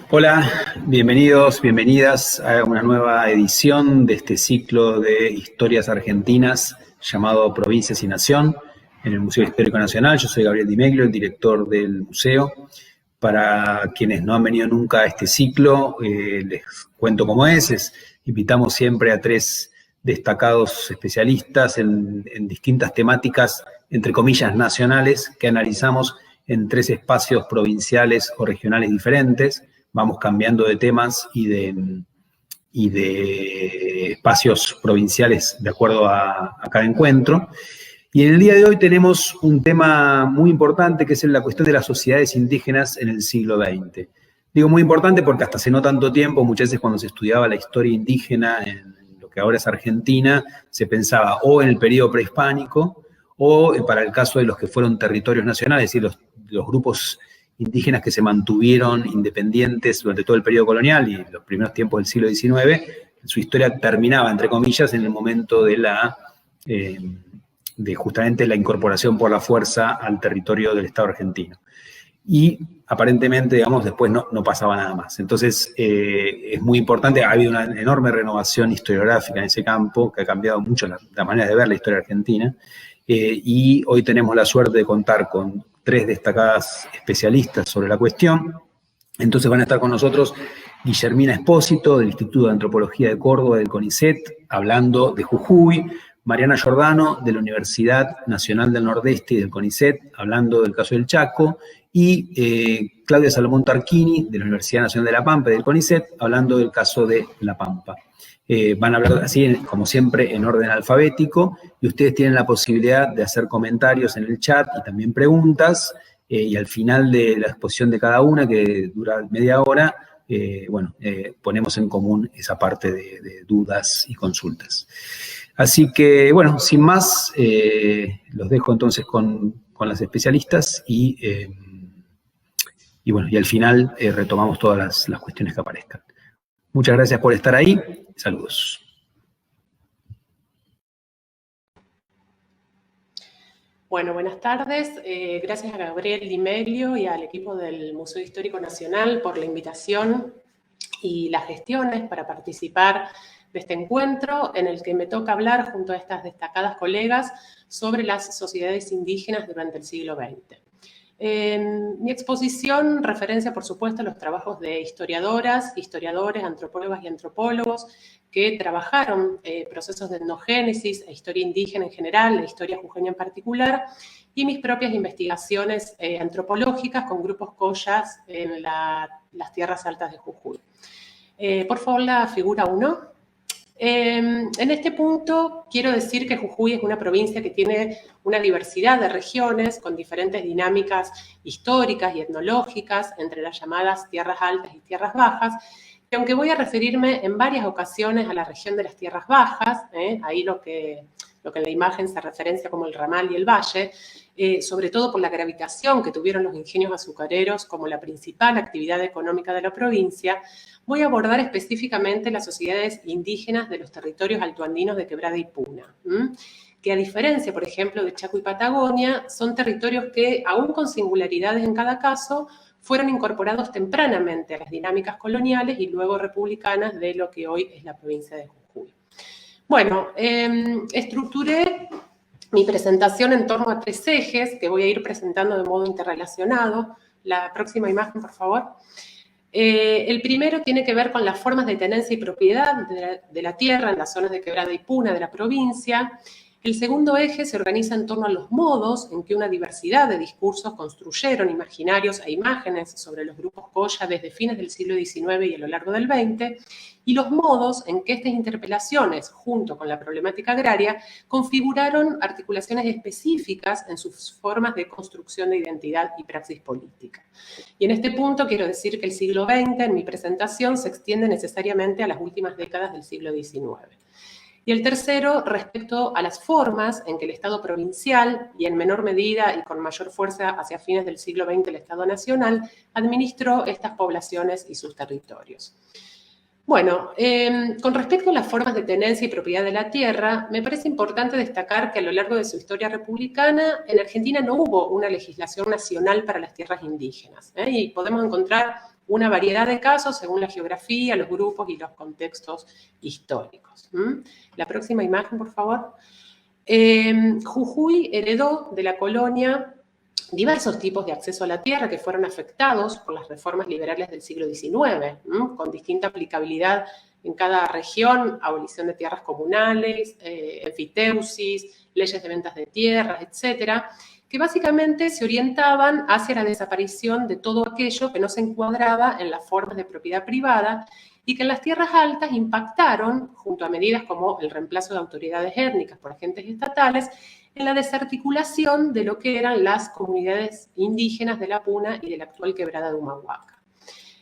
Hola, bienvenidos, bienvenidas a una nueva edición de este ciclo de historias argentinas llamado Provincias y Nación en el Museo Histórico Nacional. Yo soy Gabriel Di Meglio, el director del museo. Para quienes no han venido nunca a este ciclo, les cuento cómo es. Invitamos siempre a tres destacados especialistas en distintas temáticas, entre comillas, nacionales, que analizamos en tres espacios provinciales o regionales diferentes. Vamos cambiando de temas y de espacios provinciales de acuerdo a cada encuentro. Y en el día de hoy tenemos un tema muy importante que es la cuestión de las sociedades indígenas en el siglo XX. Digo muy importante porque hasta hace no tanto tiempo, muchas veces cuando se estudiaba la historia indígena en lo que ahora es Argentina, se pensaba o en el periodo prehispánico o para el caso de los que fueron territorios nacionales, es decir, los grupos indígenas que se mantuvieron independientes durante todo el periodo colonial y los primeros tiempos del siglo XIX, su historia terminaba, entre comillas, en el momento de justamente la incorporación por la fuerza al territorio del Estado argentino. Y aparentemente, digamos, después no pasaba nada más. Entonces, es muy importante, ha habido una enorme renovación historiográfica en ese campo, que ha cambiado mucho la manera de ver la historia argentina, y hoy tenemos la suerte de contar con tres destacadas especialistas sobre la cuestión. Entonces van a estar con nosotros Guillermina Espósito, del Instituto de Antropología de Córdoba, del CONICET, hablando de Jujuy, Mariana Giordano, de la Universidad Nacional del Nordeste y del CONICET, hablando del caso del Chaco, y Claudia Salomón Tarquini, de la Universidad Nacional de La Pampa y del CONICET, hablando del caso de La Pampa. Van a hablar así, como siempre, en orden alfabético, y ustedes tienen la posibilidad de hacer comentarios en el chat y también preguntas, y al final de la exposición de cada una, que dura media hora, ponemos en común esa parte de dudas y consultas. Así que, bueno, sin más, los dejo entonces con las especialistas y al final retomamos todas las cuestiones que aparezcan. Muchas gracias por estar ahí. Saludos. Bueno, buenas tardes. Gracias a Gabriel Di Meglio y al equipo del Museo Histórico Nacional por la invitación y las gestiones para participar de este encuentro en el que me toca hablar junto a estas destacadas colegas sobre las sociedades indígenas durante el siglo XX. Mi exposición referencia, por supuesto, a los trabajos de historiadoras, historiadores, antropólogas y antropólogos que trabajaron procesos de etnogénesis e historia indígena en general, la historia jujeña en particular, y mis propias investigaciones antropológicas con grupos collas en las tierras altas de Jujuy. Por favor, la figura 1. En este punto quiero decir que Jujuy es una provincia que tiene una diversidad de regiones con diferentes dinámicas históricas y etnológicas entre las llamadas tierras altas y tierras bajas, que aunque voy a referirme en varias ocasiones a la región de las tierras bajas, ahí lo que en la imagen se referencia como el ramal y el valle, sobre todo por la gravitación que tuvieron los ingenios azucareros como la principal actividad económica de la provincia, voy a abordar específicamente las sociedades indígenas de los territorios altoandinos de Quebrada y Puna, que a diferencia, por ejemplo, de Chaco y Patagonia, son territorios que, aún con singularidades en cada caso, fueron incorporados tempranamente a las dinámicas coloniales y luego republicanas de lo que hoy es la provincia de Jujuy. Bueno, estructuré mi presentación en torno a tres ejes que voy a ir presentando de modo interrelacionado. La próxima imagen, por favor. El primero tiene que ver con las formas de tenencia y propiedad de la tierra en las zonas de Quebrada y Puna de la provincia. El segundo eje se organiza en torno a los modos en que una diversidad de discursos construyeron imaginarios e imágenes sobre los grupos colla desde fines del siglo XIX y a lo largo del XX, y los modos en que estas interpelaciones, junto con la problemática agraria, configuraron articulaciones específicas en sus formas de construcción de identidad y praxis política. Y en este punto quiero decir que el siglo XX, en mi presentación, se extiende necesariamente a las últimas décadas del siglo XIX. Y el tercero, respecto a las formas en que el Estado provincial, y en menor medida y con mayor fuerza hacia fines del siglo XX el Estado nacional, administró estas poblaciones y sus territorios. Bueno, con respecto a las formas de tenencia y propiedad de la tierra, me parece importante destacar que a lo largo de su historia republicana, en Argentina no hubo una legislación nacional para las tierras indígenas, y podemos encontrar una variedad de casos según la geografía, los grupos y los contextos históricos. La próxima imagen, por favor. Jujuy heredó de la colonia diversos tipos de acceso a la tierra que fueron afectados por las reformas liberales del siglo XIX, con distinta aplicabilidad en cada región: abolición de tierras comunales, enfiteusis, leyes de ventas de tierras, etcétera, que básicamente se orientaban hacia la desaparición de todo aquello que no se encuadraba en las formas de propiedad privada y que en las tierras altas impactaron, junto a medidas como el reemplazo de autoridades étnicas por agentes estatales, en la desarticulación de lo que eran las comunidades indígenas de la Puna y de la actual quebrada de Humahuaca.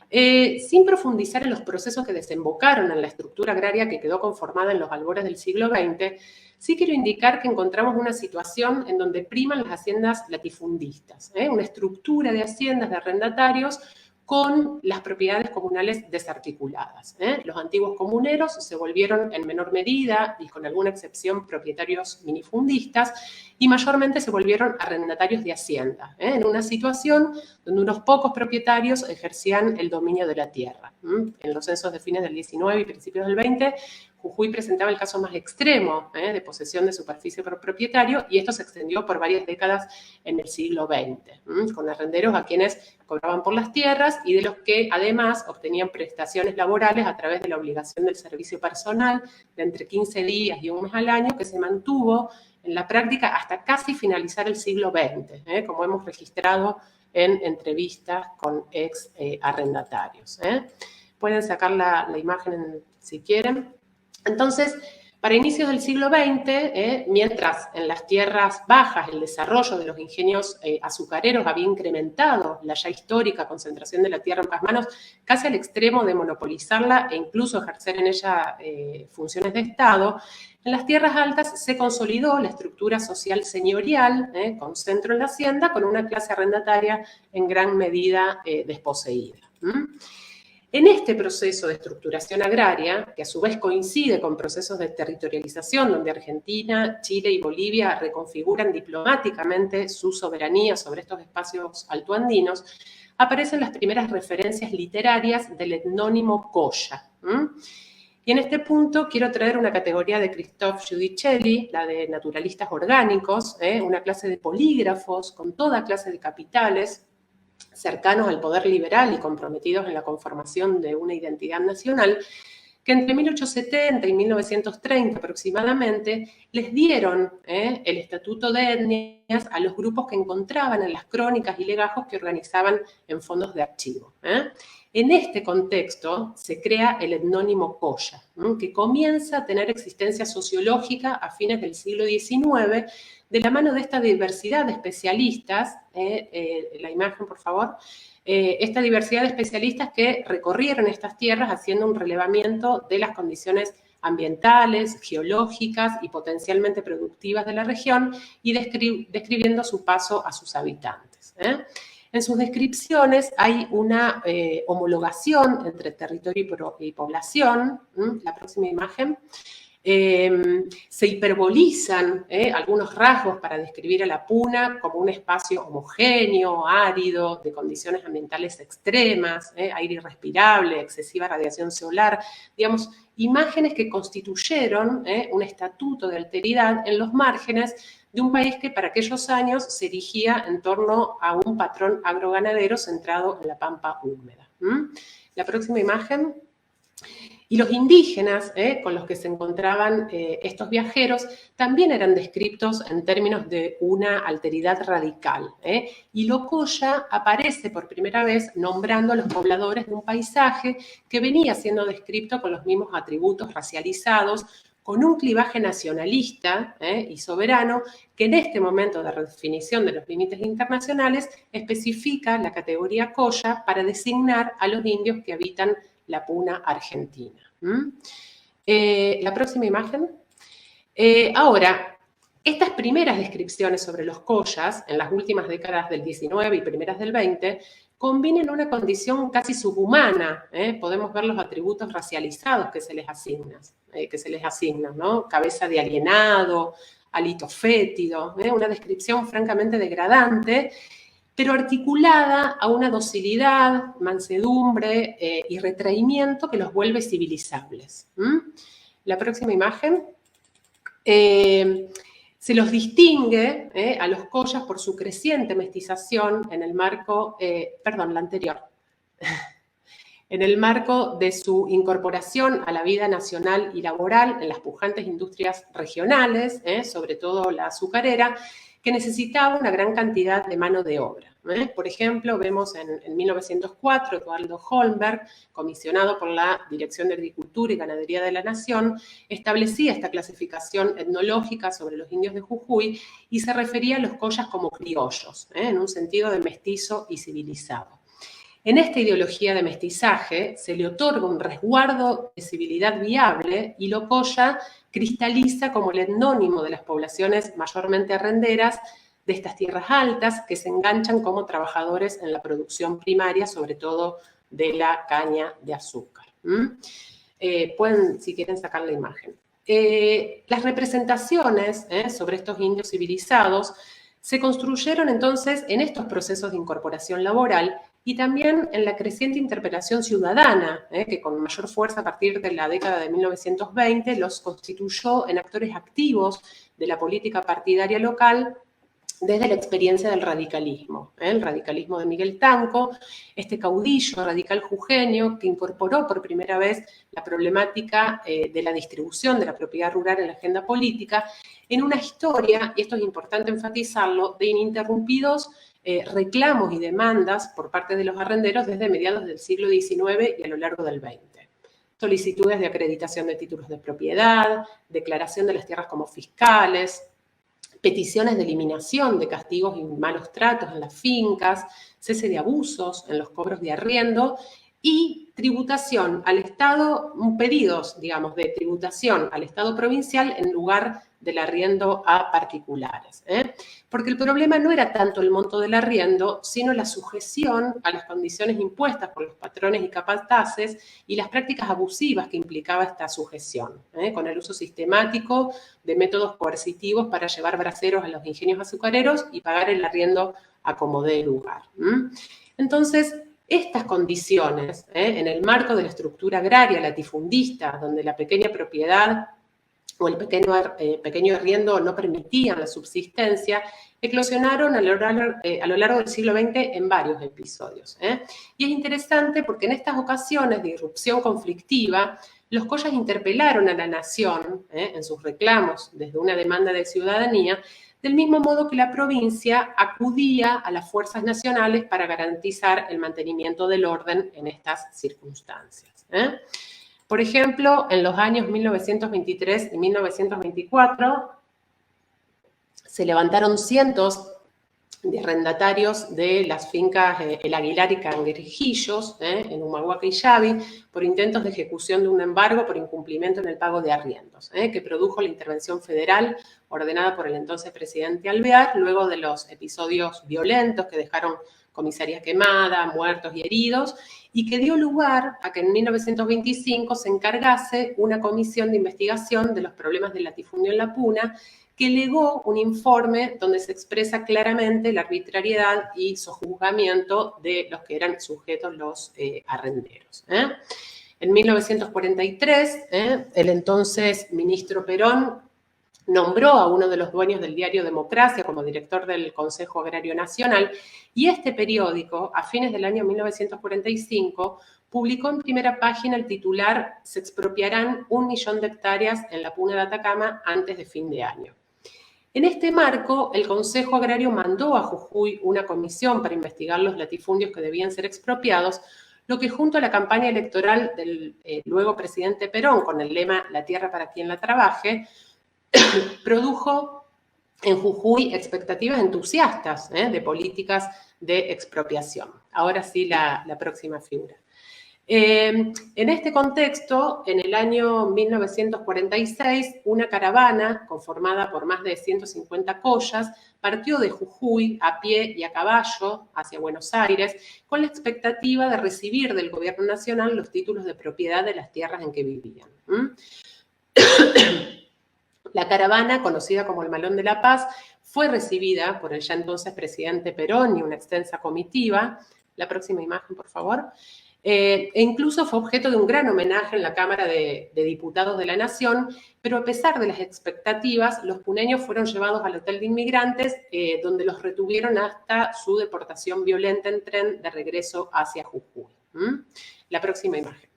Sin profundizar en los procesos que desembocaron en la estructura agraria que quedó conformada en los albores del siglo XX, sí quiero indicar que encontramos una situación en donde priman las haciendas latifundistas, una estructura de haciendas de arrendatarios con las propiedades comunales desarticuladas. Los antiguos comuneros se volvieron en menor medida, y con alguna excepción, propietarios minifundistas, y mayormente se volvieron arrendatarios de hacienda, en una situación donde unos pocos propietarios ejercían el dominio de la tierra. En los censos de fines del 19 y principios del 20, Jujuy presentaba el caso más extremo de posesión de superficie por propietario, y esto se extendió por varias décadas en el siglo XX, con arrenderos a quienes cobraban por las tierras y de los que además obtenían prestaciones laborales a través de la obligación del servicio personal de entre 15 días y un mes al año, que se mantuvo en la práctica hasta casi finalizar el siglo XX, como hemos registrado en entrevistas con ex arrendatarios. Pueden sacar la imagen si quieren. Entonces, para inicios del siglo XX, mientras en las tierras bajas el desarrollo de los ingenios azucareros había incrementado la ya histórica concentración de la tierra en pocas manos, casi al extremo de monopolizarla e incluso ejercer en ella funciones de Estado, en las tierras altas se consolidó la estructura social señorial, con centro en la hacienda, con una clase arrendataria en gran medida desposeída. En este proceso de estructuración agraria, que a su vez coincide con procesos de territorialización, donde Argentina, Chile y Bolivia reconfiguran diplomáticamente su soberanía sobre estos espacios altoandinos, aparecen las primeras referencias literarias del etnónimo Colla. Y en este punto quiero traer una categoría de Christophe Giudicelli, la de naturalistas orgánicos, una clase de polígrafos con toda clase de capitales, cercanos al poder liberal y comprometidos en la conformación de una identidad nacional, que entre 1870 y 1930 aproximadamente les dieron el estatuto de etnias a los grupos que encontraban en las crónicas y legajos que organizaban en fondos de archivo. En este contexto se crea el etnónimo Colla, que comienza a tener existencia sociológica a fines del siglo XIX, de la mano de esta diversidad de especialistas, la imagen por favor, esta diversidad de especialistas que recorrieron estas tierras haciendo un relevamiento de las condiciones ambientales, geológicas y potencialmente productivas de la región y describiendo su paso a sus habitantes. En sus descripciones hay una homologación entre territorio y población. La próxima imagen. Se hiperbolizan algunos rasgos para describir a la Puna como un espacio homogéneo, árido, de condiciones ambientales extremas, aire irrespirable, excesiva radiación solar, digamos, imágenes que constituyeron un estatuto de alteridad en los márgenes de un país que para aquellos años se erigía en torno a un patrón agroganadero centrado en la pampa húmeda. La próxima imagen. Y los indígenas con los que se encontraban estos viajeros también eran descritos en términos de una alteridad radical. Y lo Colla aparece por primera vez nombrando a los pobladores de un paisaje que venía siendo descrito con los mismos atributos racializados, con un clivaje nacionalista y soberano que en este momento de redefinición de los límites internacionales especifica la categoría Colla para designar a los indios que habitan la Puna argentina. La próxima imagen. Ahora, estas primeras descripciones sobre los collas, en las últimas décadas del 19 y primeras del 20, combinan una condición casi subhumana. Podemos ver los atributos racializados que se les asignan, ¿no? Cabeza de alienado, hálito fétido, una descripción francamente degradante, pero articulada a una docilidad, mansedumbre y retraimiento que los vuelve civilizables. La próxima imagen. Se los distingue a los collas por su creciente mestización en el marco, la anterior, en el marco de su incorporación a la vida nacional y laboral en las pujantes industrias regionales, sobre todo la azucarera, que necesitaba una gran cantidad de mano de obra. Por ejemplo, vemos en 1904, Eduardo Holmberg, comisionado por la Dirección de Agricultura y Ganadería de la Nación, establecía esta clasificación etnológica sobre los indios de Jujuy y se refería a los collas como criollos, en un sentido de mestizo y civilizado. En esta ideología de mestizaje se le otorga un resguardo de civilidad viable y lo colla cristaliza como el etnónimo de las poblaciones mayormente arrenderas de estas tierras altas que se enganchan como trabajadores en la producción primaria, sobre todo de la caña de azúcar. Pueden, si quieren, sacar la imagen. Las representaciones sobre estos indios civilizados se construyeron entonces en estos procesos de incorporación laboral y también en la creciente interpelación ciudadana, que con mayor fuerza a partir de la década de 1920 los constituyó en actores activos de la política partidaria local desde la experiencia del radicalismo. El radicalismo de Miguel Tanco, este caudillo radical jujeño que incorporó por primera vez la problemática de la distribución de la propiedad rural en la agenda política, en una historia, y esto es importante enfatizarlo, de ininterrumpidos reclamos y demandas por parte de los arrenderos desde mediados del siglo XIX y a lo largo del XX. Solicitudes de acreditación de títulos de propiedad, declaración de las tierras como fiscales, peticiones de eliminación de castigos y malos tratos en las fincas, cese de abusos en los cobros de arriendo y tributación al Estado, pedidos, digamos, de tributación al Estado provincial en lugar del arriendo a particulares. Porque el problema no era tanto el monto del arriendo, sino la sujeción a las condiciones impuestas por los patrones y capataces y las prácticas abusivas que implicaba esta sujeción, con el uso sistemático de métodos coercitivos para llevar braceros a los ingenios azucareros y pagar el arriendo a como dé lugar. Entonces, estas condiciones, en el marco de la estructura agraria latifundista, donde la pequeña propiedad o el pequeño arriendo no permitían la subsistencia, eclosionaron a lo largo del siglo XX en varios episodios. Y es interesante porque en estas ocasiones de irrupción conflictiva, los collas interpelaron a la nación en sus reclamos desde una demanda de ciudadanía, del mismo modo que la provincia acudía a las fuerzas nacionales para garantizar el mantenimiento del orden en estas circunstancias. Por ejemplo, en los años 1923 y 1924 se levantaron cientos de arrendatarios de las fincas El Aguilar y Cangrejillos, en Humahuaca y Yavi, por intentos de ejecución de un embargo por incumplimiento en el pago de arriendos, que produjo la intervención federal ordenada por el entonces presidente Alvear, luego de los episodios violentos que dejaron comisarías quemadas, muertos y heridos, y que dio lugar a que en 1925 se encargase una comisión de investigación de los problemas del latifundio en la Puna, que legó un informe donde se expresa claramente la arbitrariedad y sojuzgamiento de los que eran sujetos los arrenderos. En 1943, el entonces ministro Perón nombró a uno de los dueños del diario Democracia como director del Consejo Agrario Nacional y este periódico, a fines del año 1945, publicó en primera página el titular «Se expropiarán 1 millón de hectáreas en la Puna de Atacama antes de fin de año». En este marco, el Consejo Agrario mandó a Jujuy una comisión para investigar los latifundios que debían ser expropiados, lo que junto a la campaña electoral del luego presidente Perón, con el lema «La tierra para quien la trabaje», produjo en Jujuy expectativas entusiastas de políticas de expropiación. Ahora sí, la próxima figura. En este contexto, en el año 1946, una caravana conformada por más de 150 collas partió de Jujuy a pie y a caballo hacia Buenos Aires con la expectativa de recibir del gobierno nacional los títulos de propiedad de las tierras en que vivían. La caravana, conocida como el Malón de la Paz, fue recibida por el ya entonces presidente Perón y una extensa comitiva. La próxima imagen, por favor. E incluso fue objeto de un gran homenaje en la Cámara de Diputados de la Nación, pero a pesar de las expectativas, los puneños fueron llevados al hotel de inmigrantes, donde los retuvieron hasta su deportación violenta en tren de regreso hacia Jujuy. La próxima imagen.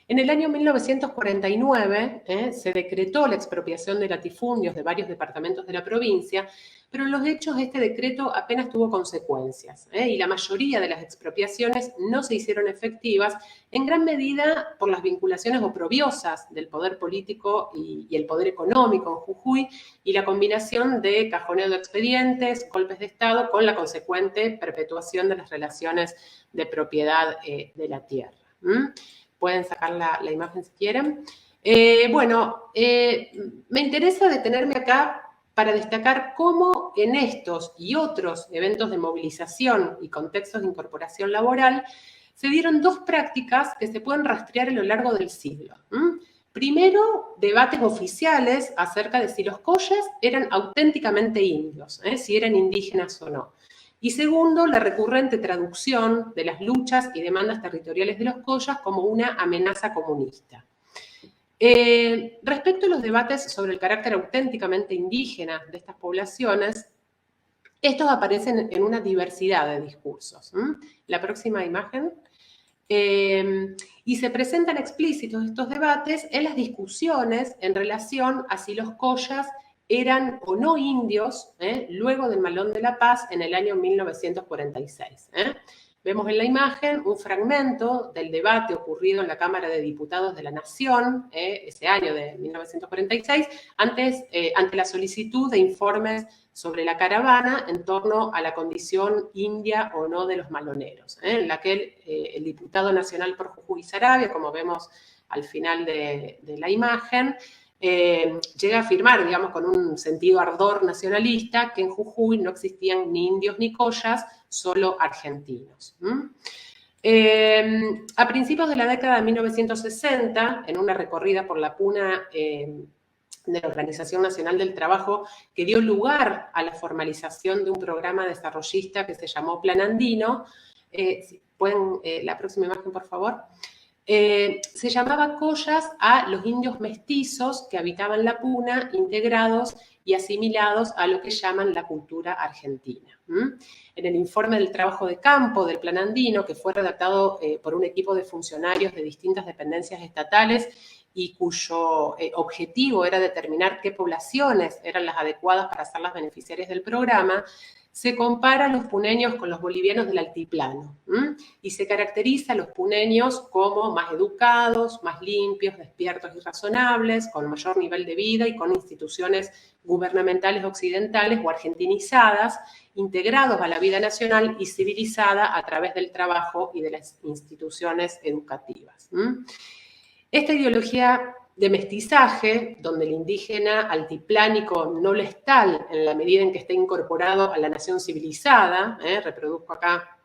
En el año 1949 se decretó la expropiación de latifundios de varios departamentos de la provincia, pero en los hechos este decreto apenas tuvo consecuencias y la mayoría de las expropiaciones no se hicieron efectivas, en gran medida por las vinculaciones oprobiosas del poder político y el poder económico en Jujuy y la combinación de cajoneo de expedientes, golpes de Estado, con la consecuente perpetuación de las relaciones de propiedad de la tierra. Pueden sacar la imagen si quieren. Me interesa detenerme acá para destacar cómo en estos y otros eventos de movilización y contextos de incorporación laboral se dieron dos prácticas que se pueden rastrear a lo largo del siglo. Primero, debates oficiales acerca de si los collas eran auténticamente indios, si eran indígenas o no. Y segundo, la recurrente traducción de las luchas y demandas territoriales de los collas como una amenaza comunista. Respecto a los debates sobre el carácter auténticamente indígena de estas poblaciones, estos aparecen en una diversidad de discursos. La próxima imagen. Y se presentan explícitos estos debates en las discusiones en relación a si los collas eran o no indios luego del Malón de la Paz en el año 1946. Vemos en la imagen un fragmento del debate ocurrido en la Cámara de Diputados de la Nación, ese año de 1946, ante la solicitud de informes sobre la caravana en torno a la condición india o no de los maloneros, en la que el diputado nacional por Jujuy y Saravia, como vemos al final de la imagen, llega a afirmar, digamos, con un sentido ardor nacionalista, que en Jujuy no existían ni indios ni collas, solo argentinos. A principios de la década de 1960, en una recorrida por la puna de la Organización Nacional del Trabajo, que dio lugar a la formalización de un programa desarrollista que se llamó Plan Andino. ¿Pueden la próxima imagen, por favor? Se llamaba collas a los indios mestizos que habitaban la puna, integrados y asimilados a lo que llaman la cultura argentina. En el informe del trabajo de campo del Plan Andino, que fue redactado por un equipo de funcionarios de distintas dependencias estatales y cuyo objetivo era determinar qué poblaciones eran las adecuadas para ser las beneficiarias del programa, se compara a los puneños con los bolivianos del altiplano y se caracteriza a los puneños como más educados, más limpios, despiertos y razonables, con mayor nivel de vida y con instituciones gubernamentales occidentales o argentinizadas, integrados a la vida nacional y civilizada a través del trabajo y de las instituciones educativas. Esta ideología de mestizaje, donde el indígena altiplánico no lo es tal en la medida en que está incorporado a la nación civilizada, reproduzco acá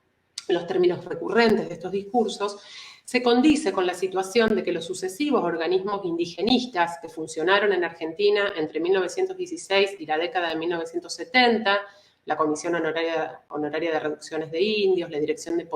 los términos recurrentes de estos discursos, se condice con la situación de que los sucesivos organismos indigenistas que funcionaron en Argentina entre 1916 y la década de 1970, la Comisión Honoraria de Reducciones de Indios, la Dirección de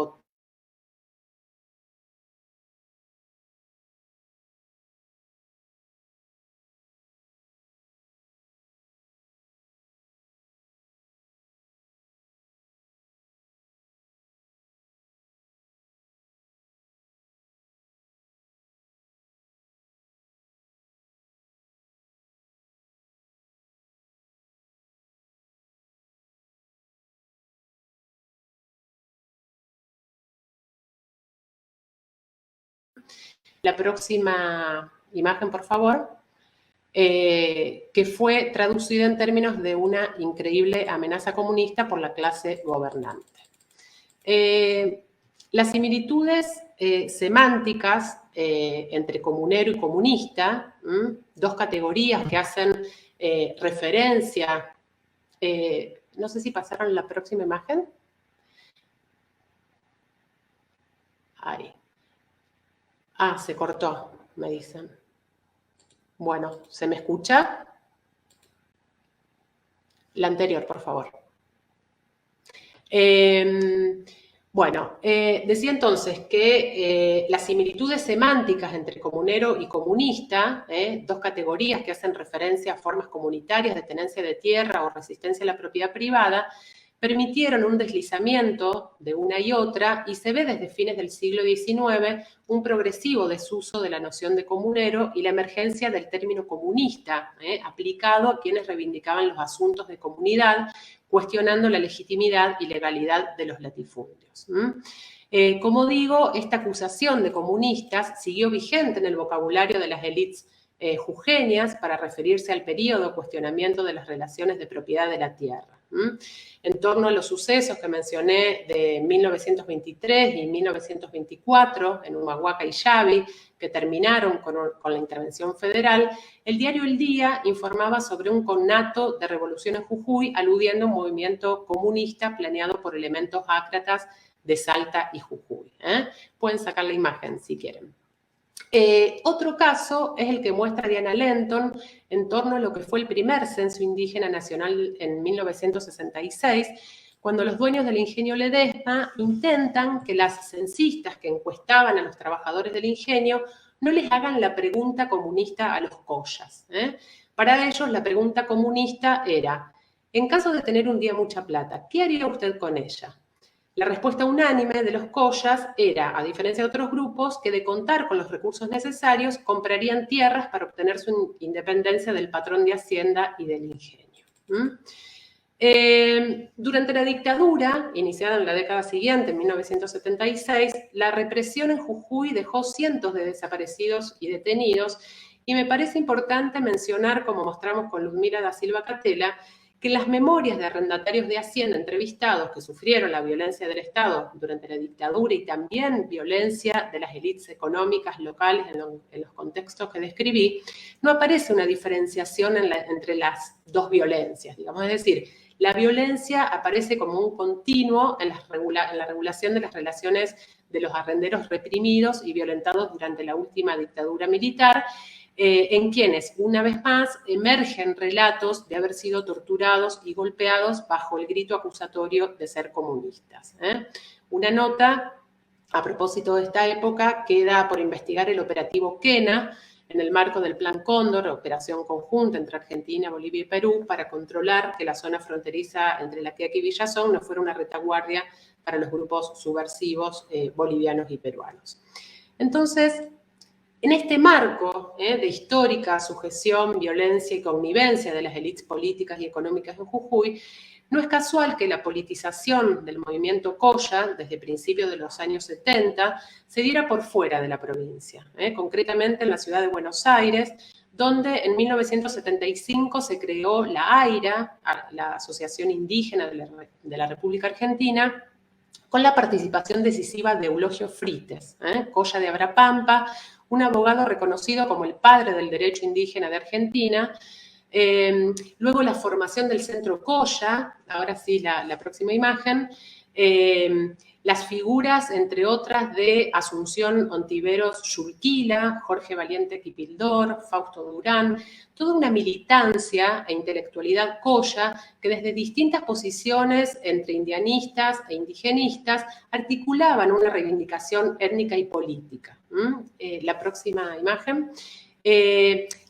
La próxima imagen, por favor, que fue traducida en términos de una increíble amenaza comunista por la clase gobernante. Las similitudes semánticas entre comunero y comunista, dos categorías que hacen referencia, no sé si pasaron la próxima imagen. Ahí. Ah, se cortó, me dicen. Bueno, ¿se me escucha? La anterior, por favor. Decía entonces que las similitudes semánticas entre comunero y comunista, dos categorías que hacen referencia a formas comunitarias de tenencia de tierra o resistencia a la propiedad privada, permitieron un deslizamiento de una y otra y se ve desde fines del siglo XIX un progresivo desuso de la noción de comunero y la emergencia del término comunista, aplicado a quienes reivindicaban los asuntos de comunidad, cuestionando la legitimidad y legalidad de los latifundios. Como digo, esta acusación de comunistas siguió vigente en el vocabulario de las élites jujeñas para referirse al periodo cuestionamiento de las relaciones de propiedad de la tierra. En torno a los sucesos que mencioné de 1923 y 1924 en Humahuaca y Llavi, que terminaron con la intervención federal, el diario El Día informaba sobre un connato de revolución en Jujuy, aludiendo a un movimiento comunista planeado por elementos ácratas de Salta y Jujuy. Pueden sacar la imagen si quieren. Otro caso es el que muestra Diana Lenton en torno a lo que fue el primer censo indígena nacional en 1966, cuando los dueños del ingenio Ledesma intentan que las censistas que encuestaban a los trabajadores del ingenio no les hagan la pregunta comunista a los collas. Para ellos la pregunta comunista era, en caso de tener un día mucha plata, ¿qué haría usted con ella? La respuesta unánime de los collas era, a diferencia de otros grupos, que de contar con los recursos necesarios, comprarían tierras para obtener su independencia del patrón de Hacienda y del ingenio. Durante la dictadura, iniciada en la década siguiente, en 1976, la represión en Jujuy dejó cientos de desaparecidos y detenidos, y me parece importante mencionar, como mostramos con Ludmila da Silva Catela, que las memorias de arrendatarios de Hacienda entrevistados que sufrieron la violencia del Estado durante la dictadura y también violencia de las élites económicas locales en los contextos que describí, no aparece una diferenciación entre las dos violencias, digamos. Es decir, la violencia aparece como un continuo en la regulación de las relaciones de los arrenderos reprimidos y violentados durante la última dictadura militar, en quienes, una vez más, emergen relatos de haber sido torturados y golpeados bajo el grito acusatorio de ser comunistas. Una nota, a propósito de esta época, queda por investigar el operativo Quena, en el marco del Plan Cóndor, operación conjunta entre Argentina, Bolivia y Perú, para controlar que la zona fronteriza entre La Quiaca y Villazón no fuera una retaguardia para los grupos subversivos bolivianos y peruanos. Entonces, en este marco de histórica sujeción, violencia y connivencia de las élites políticas y económicas de Jujuy, no es casual que la politización del movimiento Colla, desde principios de los años 70, se diera por fuera de la provincia, concretamente en la ciudad de Buenos Aires, donde en 1975 se creó la AIRA, la Asociación Indígena de la República Argentina, con la participación decisiva de Eulogio Frites, Colla de Abrapampa, un abogado reconocido como el padre del derecho indígena de Argentina. Luego la formación del Centro Colla, ahora sí la próxima imagen, las figuras, entre otras, de Asunción Ontiveros Yurquila, Jorge Valiente Quipildor, Fausto Durán, toda una militancia e intelectualidad colla que desde distintas posiciones entre indianistas e indigenistas articulaban una reivindicación étnica y política. La próxima imagen.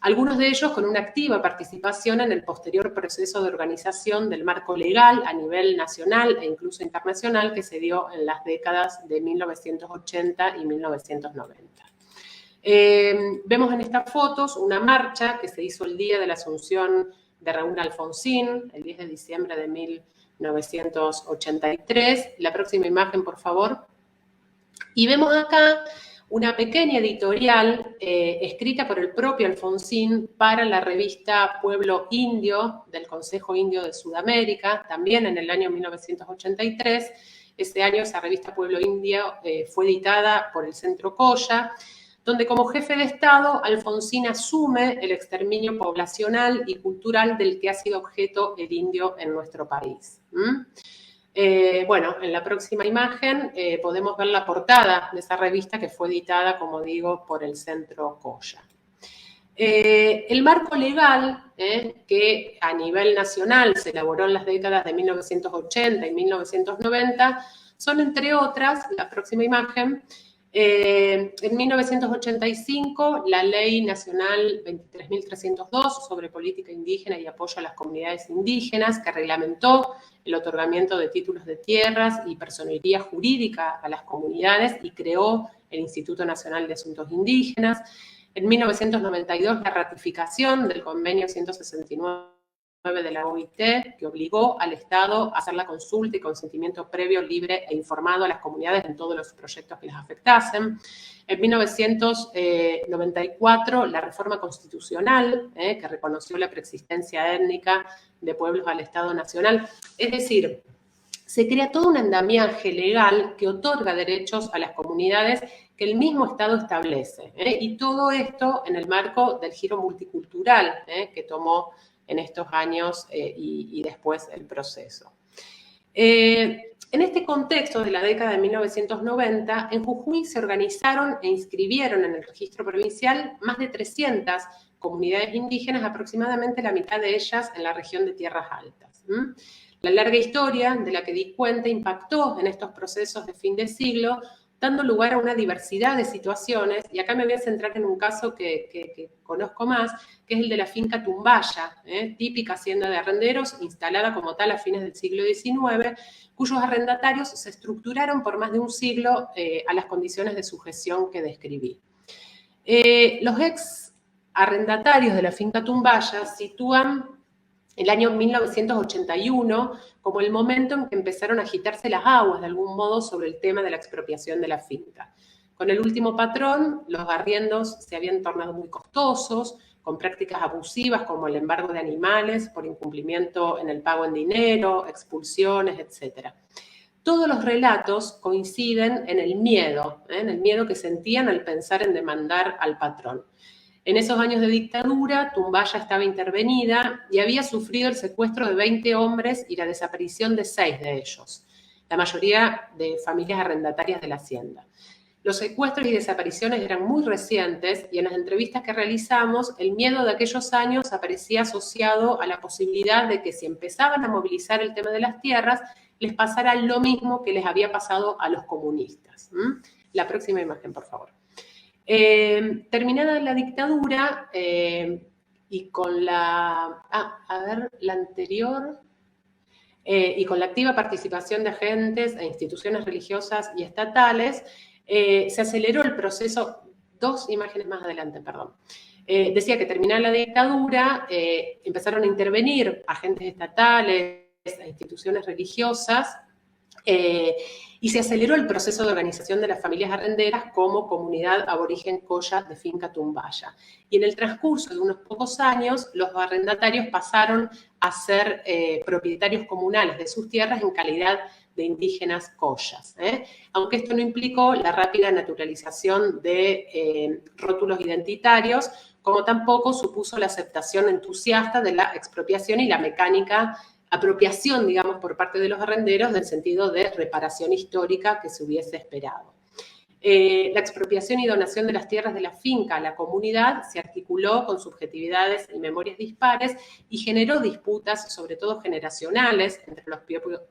Algunos de ellos con una activa participación en el posterior proceso de organización del marco legal a nivel nacional e incluso internacional que se dio en las décadas de 1980 y 1990. Vemos en estas fotos una marcha que se hizo el día de la asunción de Raúl Alfonsín, el 10 de diciembre de 1983. La próxima imagen, por favor. Y vemos acá una pequeña editorial escrita por el propio Alfonsín para la revista Pueblo Indio del Consejo Indio de Sudamérica, también en el año 1983. Ese año esa revista Pueblo Indio fue editada por el Centro Colla, donde como jefe de Estado Alfonsín asume el exterminio poblacional y cultural del que ha sido objeto el indio en nuestro país. Bueno, en la próxima imagen podemos ver la portada de esa revista que fue editada, como digo, por el Centro Colla. El marco legal que a nivel nacional se elaboró en las décadas de 1980 y 1990 son, entre otras, la próxima imagen, en 1985, la Ley Nacional 23.302 sobre política indígena y apoyo a las comunidades indígenas, que reglamentó el otorgamiento de títulos de tierras y personería jurídica a las comunidades y creó el Instituto Nacional de Asuntos Indígenas. En 1992, la ratificación del Convenio 169 de la OIT, que obligó al Estado a hacer la consulta y consentimiento previo, libre e informado a las comunidades en todos los proyectos que las afectasen. En 1994, la reforma constitucional, que reconoció la preexistencia étnica de pueblos al Estado Nacional. Es decir, se crea todo un andamiaje legal que otorga derechos a las comunidades que el mismo Estado establece. Y todo esto en el marco del giro multicultural que tomó en estos años y después el proceso. En este contexto de la década de 1990, en Jujuy se organizaron e inscribieron en el registro provincial más de 300 comunidades indígenas, aproximadamente la mitad de ellas en la región de Tierras Altas. La larga historia de la que di cuenta impactó en estos procesos de fin de siglo, dando lugar a una diversidad de situaciones, y acá me voy a centrar en un caso que conozco más, que es el de la finca Tumbaya, típica hacienda de arrenderos, instalada como tal a fines del siglo XIX, cuyos arrendatarios se estructuraron por más de un siglo a las condiciones de sujeción que describí. Los ex arrendatarios de la finca Tumbaya sitúan el año 1981 como el momento en que empezaron a agitarse las aguas de algún modo sobre el tema de la expropiación de la finca. Con el último patrón, los arriendos se habían tornado muy costosos, con prácticas abusivas como el embargo de animales por incumplimiento en el pago en dinero, expulsiones, etc. Todos los relatos coinciden en el miedo que sentían al pensar en demandar al patrón. En esos años de dictadura, Tumbaya estaba intervenida y había sufrido el secuestro de 20 hombres y la desaparición de 6 de ellos, la mayoría de familias arrendatarias de la hacienda. Los secuestros y desapariciones eran muy recientes y en las entrevistas que realizamos, el miedo de aquellos años aparecía asociado a la posibilidad de que si empezaban a movilizar el tema de las tierras, les pasara lo mismo que les había pasado a los comunistas. La próxima imagen, por favor. Terminada la dictadura y con la... la anterior... y con la activa participación de agentes e instituciones religiosas y estatales, se aceleró el proceso... Dos imágenes más adelante, perdón. Decía que terminada la dictadura, empezaron a intervenir agentes estatales e instituciones religiosas, y se aceleró el proceso de organización de las familias arrenderas como comunidad aborigen Coya de finca Tumbaya. Y en el transcurso de unos pocos años, los arrendatarios pasaron a ser propietarios comunales de sus tierras en calidad de indígenas Coyas. Aunque esto no implicó la rápida naturalización de rótulos identitarios, como tampoco supuso la aceptación entusiasta de la expropiación y la mecánica apropiación, digamos, por parte de los arrenderos del sentido de reparación histórica que se hubiese esperado. La expropiación y donación de las tierras de la finca a la comunidad se articuló con subjetividades y memorias dispares y generó disputas, sobre todo generacionales, entre los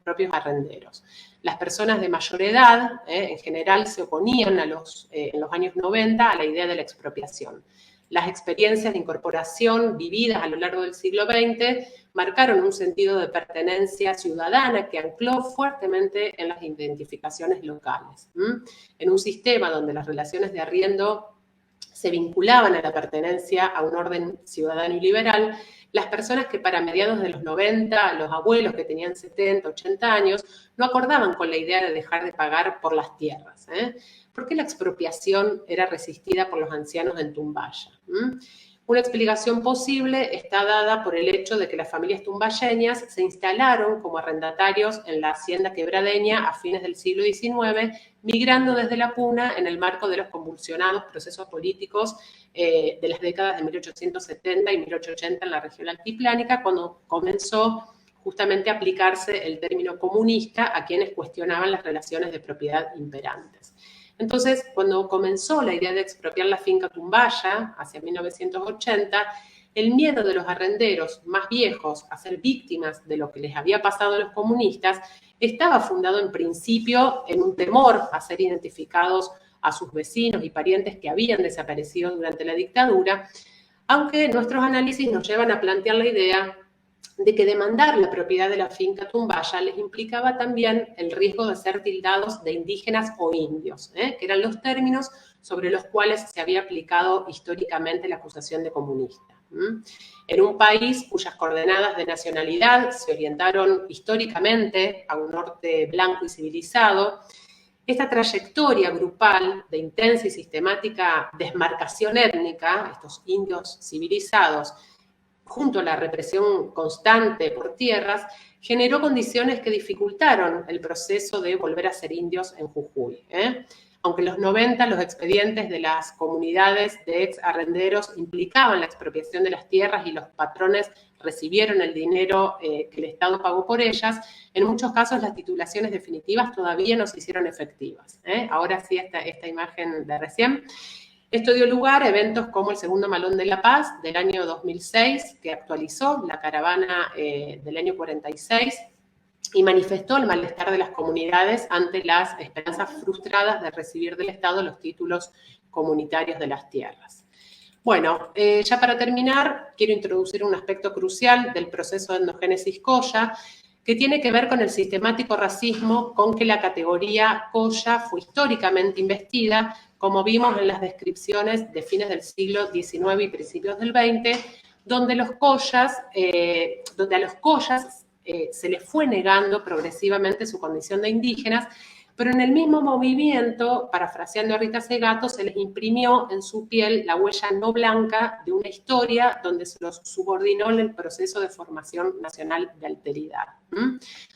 propios arrenderos. Las personas de mayor edad, en general, se oponían en los años 90 a la idea de la expropiación. Las experiencias de incorporación vividas a lo largo del siglo XX marcaron un sentido de pertenencia ciudadana que ancló fuertemente en las identificaciones locales. En un sistema donde las relaciones de arriendo se vinculaban a la pertenencia a un orden ciudadano y liberal, las personas que para mediados de los 90, los abuelos que tenían 70, 80 años, no acordaban con la idea de dejar de pagar por las tierras. ¿Por qué la expropiación era resistida por los ancianos en Tumbaya? Una explicación posible está dada por el hecho de que las familias tumbayeñas se instalaron como arrendatarios en la hacienda quebradeña a fines del siglo XIX, migrando desde la puna en el marco de los convulsionados procesos políticos de las décadas de 1870 y 1880 en la región altiplánica, cuando comenzó justamente a aplicarse el término comunista a quienes cuestionaban las relaciones de propiedad imperantes. Entonces, cuando comenzó la idea de expropiar la finca Tumbaya, hacia 1980, el miedo de los arrenderos más viejos a ser víctimas de lo que les había pasado a los comunistas estaba fundado en principio en un temor a ser identificados a sus vecinos y parientes que habían desaparecido durante la dictadura, aunque nuestros análisis nos llevan a plantear la idea de que demandar la propiedad de la finca Tumbaya les implicaba también el riesgo de ser tildados de indígenas o indios, que eran los términos sobre los cuales se había aplicado históricamente la acusación de comunista. En un país cuyas coordenadas de nacionalidad se orientaron históricamente a un norte blanco y civilizado, esta trayectoria grupal de intensa y sistemática desmarcación étnica, estos indios civilizados, junto a la represión constante por tierras, generó condiciones que dificultaron el proceso de volver a ser indios en Jujuy. Aunque en los 90 los expedientes de las comunidades de ex arrenderos implicaban la expropiación de las tierras y los patrones recibieron el dinero que el Estado pagó por ellas, en muchos casos las titulaciones definitivas todavía no se hicieron efectivas. Ahora sí, esta imagen de recién. Esto dio lugar a eventos como el Segundo Malón de la Paz del año 2006, que actualizó la caravana del año 46 y manifestó el malestar de las comunidades ante las esperanzas frustradas de recibir del Estado los títulos comunitarios de las tierras. Bueno, ya para terminar, quiero introducir un aspecto crucial del proceso de endogénesis Colla, que tiene que ver con el sistemático racismo con que la categoría Colla fue históricamente investida, como vimos en las descripciones de fines del siglo XIX y principios del XX, donde a los collas se les fue negando progresivamente su condición de indígenas, pero en el mismo movimiento, parafraseando a Rita Segato, se les imprimió en su piel la huella no blanca de una historia donde se los subordinó en el proceso de formación nacional de alteridad.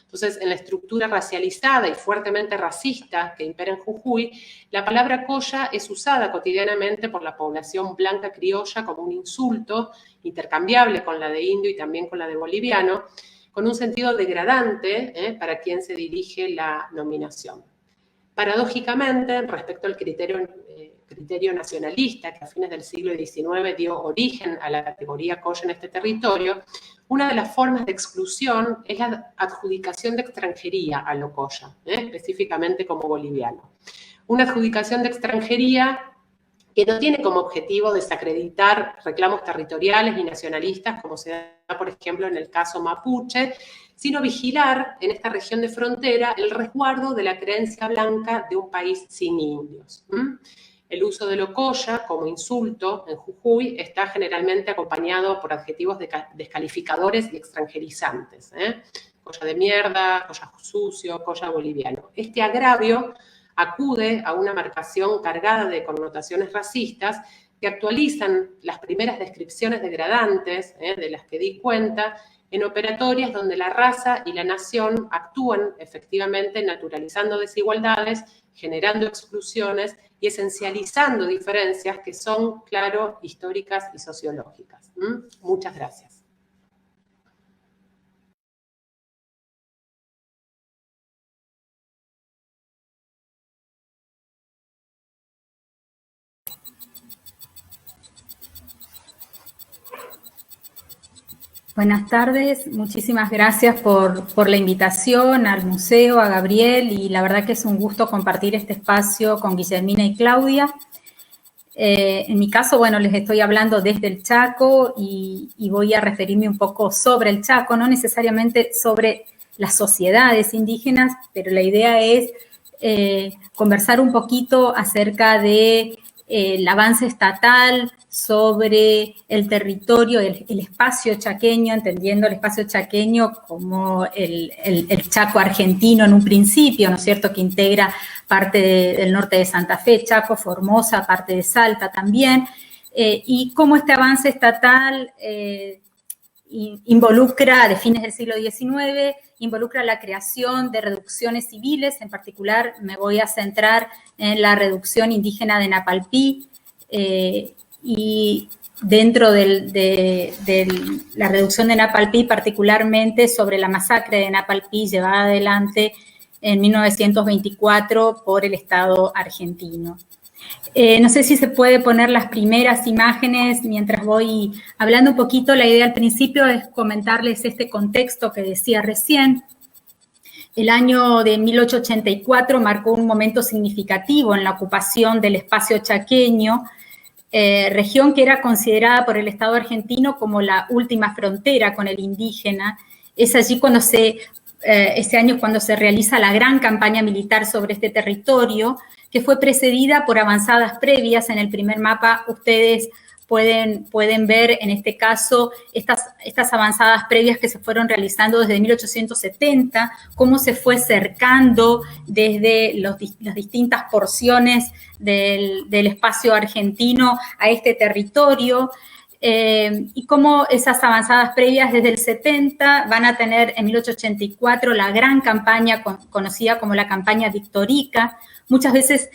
Entonces, en la estructura racializada y fuertemente racista que impera en Jujuy, la palabra colla es usada cotidianamente por la población blanca criolla como un insulto, intercambiable con la de indio y también con la de boliviano, con un sentido degradante para quien se dirige la nominación. Paradójicamente, respecto al criterio nacionalista que a fines del siglo XIX dio origen a la categoría colla en este territorio, una de las formas de exclusión es la adjudicación de extranjería a lo colla, específicamente como boliviano. Una adjudicación de extranjería que no tiene como objetivo desacreditar reclamos territoriales y nacionalistas, como se da, por ejemplo, en el caso mapuche, sino vigilar en esta región de frontera el resguardo de la creencia blanca de un país sin indios. El uso de lo colla como insulto en Jujuy está generalmente acompañado por adjetivos descalificadores y extranjerizantes. Colla de mierda, colla sucio, colla boliviano. Este agravio acude a una marcación cargada de connotaciones racistas que actualizan las primeras descripciones degradantes de las que di cuenta en operatorias donde la raza y la nación actúan efectivamente naturalizando desigualdades, generando exclusiones y esencializando diferencias que son, claro, históricas y sociológicas. Muchas gracias. Buenas tardes, muchísimas gracias por la invitación al museo, a Gabriel, y la verdad que es un gusto compartir este espacio con Guillermina y Claudia. En mi caso, bueno, les estoy hablando desde el Chaco y voy a referirme un poco sobre el Chaco, no necesariamente sobre las sociedades indígenas, pero la idea es conversar un poquito acerca de el avance estatal sobre el territorio, el espacio chaqueño, entendiendo el espacio chaqueño como el Chaco argentino en un principio, ¿no es cierto?, que integra parte del norte de Santa Fe, Chaco, Formosa, parte de Salta también, y cómo este avance estatal involucra, de fines del siglo XIX, involucra la creación de reducciones civiles. En particular me voy a centrar en la reducción indígena de Napalpí, y dentro de la reducción de Napalpí, particularmente sobre la masacre de Napalpí llevada adelante en 1924 por el Estado argentino. No sé si se puede poner las primeras imágenes mientras voy hablando un poquito. La idea al principio es comentarles este contexto que decía recién. El año de 1884 marcó un momento significativo en la ocupación del espacio chaqueño, región que era considerada por el Estado argentino como la última frontera con el indígena. Es allí cuando ese año es cuando se realiza la gran campaña militar sobre este territorio, que fue precedida por avanzadas previas. En el primer mapa ustedes pueden ver, en este caso, estas avanzadas previas que se fueron realizando desde 1870, cómo se fue cercando desde las distintas porciones del espacio argentino a este territorio, y cómo esas avanzadas previas desde el 70 van a tener en 1884 la gran campaña conocida como la campaña Victorica. Muchas veces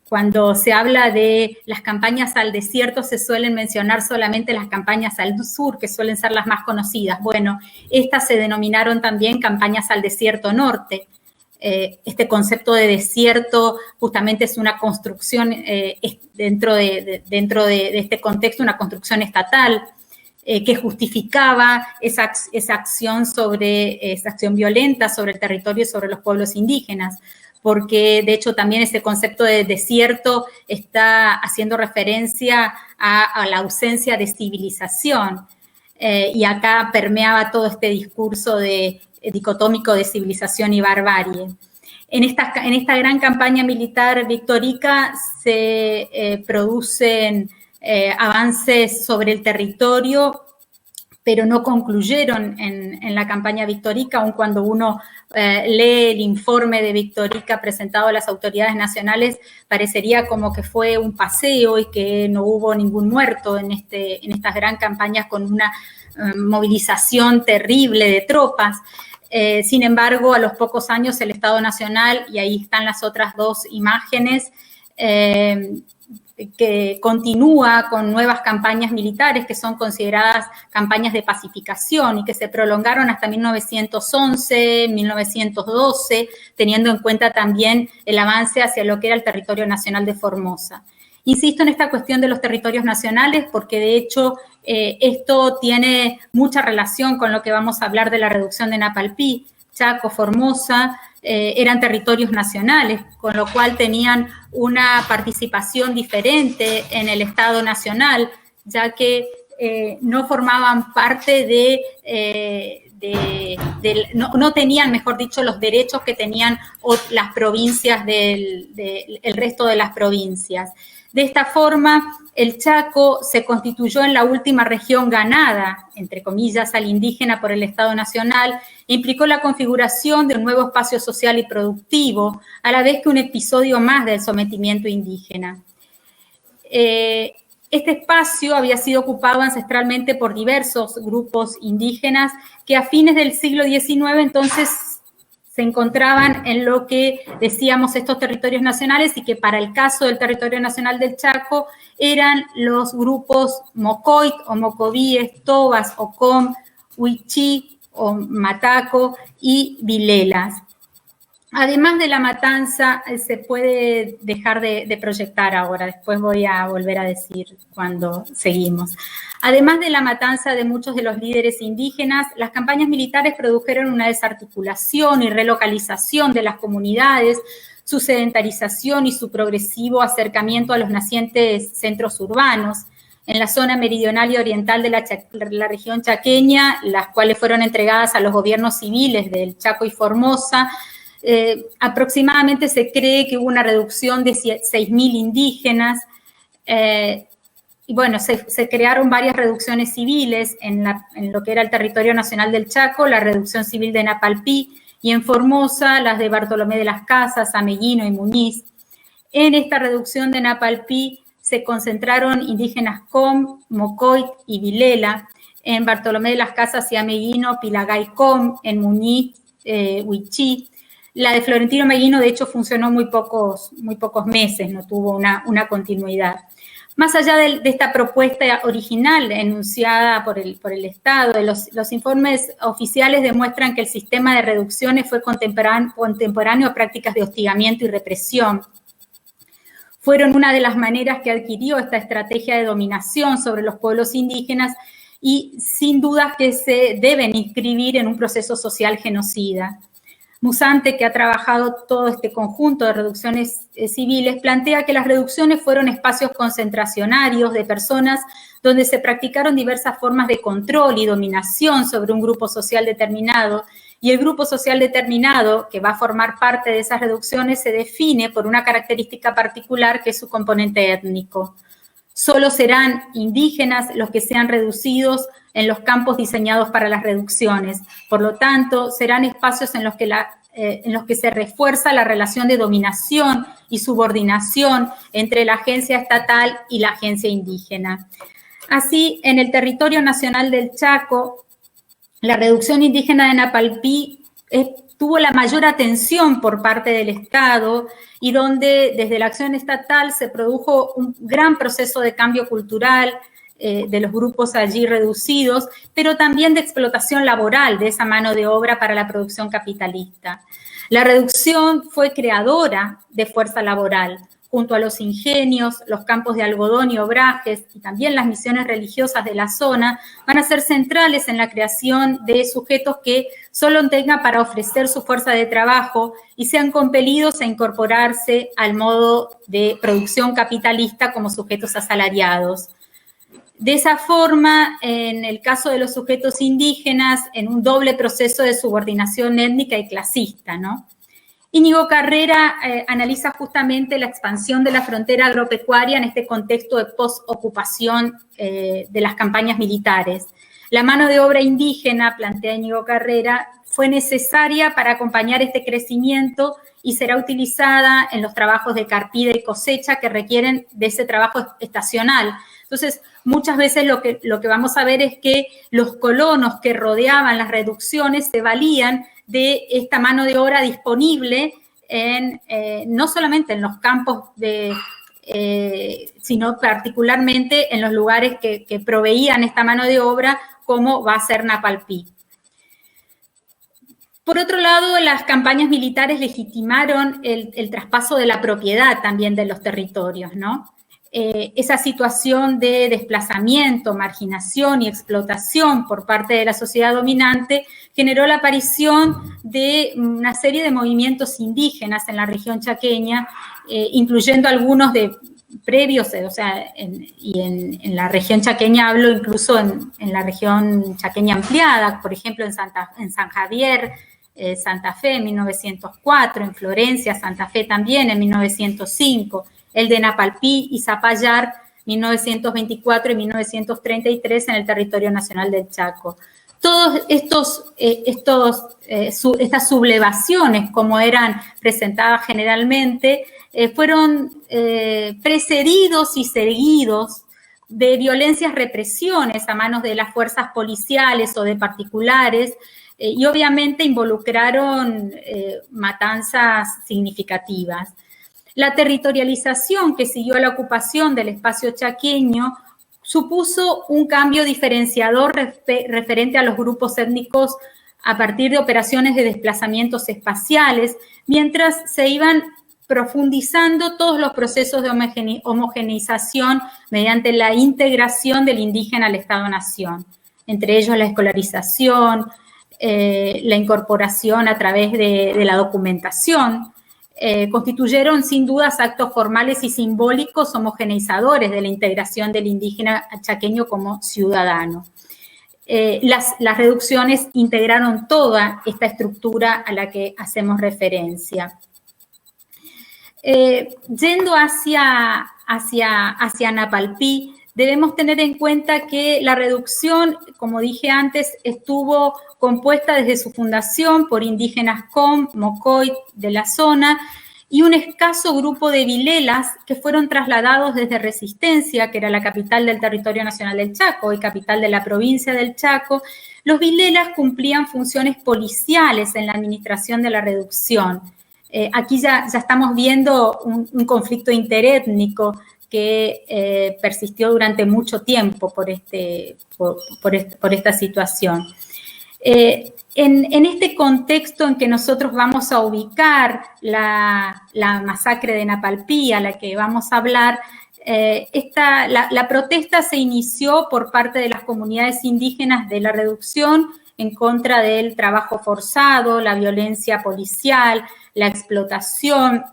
cuando se habla de las campañas al desierto se suelen mencionar solamente las campañas al sur, que suelen ser las más conocidas. Bueno, estas se denominaron también campañas al desierto norte. Este concepto de desierto justamente es una construcción dentro de este contexto, una construcción estatal que justificaba esa acción violenta sobre el territorio y sobre los pueblos indígenas, porque de hecho también ese concepto de desierto está haciendo referencia a la ausencia de civilización, y acá permeaba todo este discurso dicotómico de civilización y barbarie. En esta gran campaña militar victorica se producen avances sobre el territorio, pero no concluyeron en la campaña victorica, aun cuando uno lee el informe de Victorica presentado a las autoridades nacionales, parecería como que fue un paseo y que no hubo ningún muerto en estas gran campañas con una movilización terrible de tropas. Sin embargo, a los pocos años el Estado Nacional, y ahí están las otras dos imágenes, que continúa con nuevas campañas militares que son consideradas campañas de pacificación y que se prolongaron hasta 1911, 1912, teniendo en cuenta también el avance hacia lo que era el territorio nacional de Formosa. Insisto en esta cuestión de los territorios nacionales porque, de hecho, esto tiene mucha relación con lo que vamos a hablar de la reducción de Napalpí. Chaco, Formosa, eran territorios nacionales, con lo cual tenían una participación diferente en el Estado Nacional, ya que no formaban parte no tenían, mejor dicho, los derechos que tenían las provincias el resto de las provincias. De esta forma, el Chaco se constituyó en la última región ganada, entre comillas, al indígena por el Estado Nacional, e implicó la configuración de un nuevo espacio social y productivo, a la vez que un episodio más del sometimiento indígena. Este espacio había sido ocupado ancestralmente por diversos grupos indígenas que a fines del siglo XIX entonces se encontraban en lo que decíamos estos territorios nacionales y que para el caso del territorio nacional del Chaco eran los grupos Mocoit o Mocovíes, Tobas, Ocom, Huichí o Mataco y Vilelas. Además de la matanza, se puede dejar de proyectar ahora, después voy a volver a decir cuando seguimos. Además de la matanza de muchos de los líderes indígenas, las campañas militares produjeron una desarticulación y relocalización de las comunidades, su sedentarización y su progresivo acercamiento a los nacientes centros urbanos. En la zona meridional y oriental de la región chaqueña, las cuales fueron entregadas a los gobiernos civiles del Chaco y Formosa, aproximadamente se cree que hubo una reducción de 6.000 indígenas, y bueno, se crearon varias reducciones civiles en lo que era el territorio nacional del Chaco, la reducción civil de Napalpí, y en Formosa las de Bartolomé de las Casas, Ameguino y Muñiz. En esta reducción de Napalpí se concentraron indígenas Com, Mocoit y Vilela, en Bartolomé de las Casas y Ameguino, Pilagay Com, en Muñiz, Huichí. La de Florentino Meguino, de hecho, funcionó muy pocos meses, no tuvo una continuidad. Más allá de esta propuesta original enunciada por el Estado, los informes oficiales demuestran que el sistema de reducciones fue contemporáneo a prácticas de hostigamiento y represión. Fueron una de las maneras que adquirió esta estrategia de dominación sobre los pueblos indígenas y sin dudas que se deben inscribir en un proceso social genocida. Musante, que ha trabajado todo este conjunto de reducciones civiles, plantea que las reducciones fueron espacios concentracionarios de personas donde se practicaron diversas formas de control y dominación sobre un grupo social determinado, y el grupo social determinado que va a formar parte de esas reducciones se define por una característica particular que es su componente étnico. Solo serán indígenas los que sean reducidos en los campos diseñados para las reducciones. Por lo tanto, serán espacios en los que se refuerza la relación de dominación y subordinación entre la agencia estatal y la agencia indígena. Así, en el territorio nacional del Chaco, la reducción indígena de Napalpí tuvo la mayor atención por parte del Estado y donde desde la acción estatal se produjo un gran proceso de cambio cultural de los grupos allí reducidos, pero también de explotación laboral de esa mano de obra para la producción capitalista. La reducción fue creadora de fuerza laboral, junto a los ingenios, los campos de algodón y obrajes y también las misiones religiosas de la zona, van a ser centrales en la creación de sujetos que solo tengan para ofrecer su fuerza de trabajo y sean compelidos a incorporarse al modo de producción capitalista como sujetos asalariados. De esa forma, en el caso de los sujetos indígenas, en un doble proceso de subordinación étnica y clasista, ¿no? Íñigo Carrera analiza justamente la expansión de la frontera agropecuaria en este contexto de postocupación de las campañas militares. La mano de obra indígena, plantea Íñigo Carrera, fue necesaria para acompañar este crecimiento y será utilizada en los trabajos de carpida y cosecha que requieren de ese trabajo estacional. Entonces, muchas veces lo que vamos a ver es que los colonos que rodeaban las reducciones se valían de esta mano de obra disponible no solamente en los campos, sino particularmente en los lugares que proveían esta mano de obra, como va a ser Napalpí. Por otro lado, las campañas militares legitimaron el traspaso de la propiedad también de los territorios, ¿no? Esa situación de desplazamiento, marginación y explotación por parte de la sociedad dominante generó la aparición de una serie de movimientos indígenas en la región chaqueña, incluyendo algunos de previos, o sea, en la región chaqueña hablo incluso en la región chaqueña ampliada, por ejemplo, en San Javier, Santa Fe en 1904, en Florencia, Santa Fe también en 1905, el de Napalpí y Zapallar, 1924 y 1933 en el territorio nacional del Chaco. Todos estas sublevaciones, como eran presentadas generalmente, fueron precedidos y seguidos de violencias represiones a manos de las fuerzas policiales o de particulares, y obviamente involucraron matanzas significativas. La territorialización que siguió a la ocupación del espacio chaqueño supuso un cambio diferenciador referente a los grupos étnicos a partir de operaciones de desplazamientos espaciales, mientras se iban profundizando todos los procesos de homogeneización mediante la integración del indígena al Estado-Nación, entre ellos la escolarización, la incorporación a través de la documentación, constituyeron sin dudas actos formales y simbólicos homogeneizadores de la integración del indígena chaqueño como ciudadano. Las reducciones integraron toda esta estructura a la que hacemos referencia. Yendo hacia Napalpí, debemos tener en cuenta que la reducción, como dije antes, estuvo compuesta desde su fundación por indígenas Com, Mocoy de la zona y un escaso grupo de vilelas que fueron trasladados desde Resistencia, que era la capital del territorio nacional del Chaco y capital de la provincia del Chaco. Los vilelas cumplían funciones policiales en la administración de la reducción. Aquí ya estamos viendo un conflicto interétnico que persistió durante mucho tiempo por esta situación. En este contexto en que nosotros vamos a ubicar la masacre de Napalpí, a la que vamos a hablar, la protesta se inició por parte de las comunidades indígenas de la reducción en contra del trabajo forzado, la violencia policial, la explotación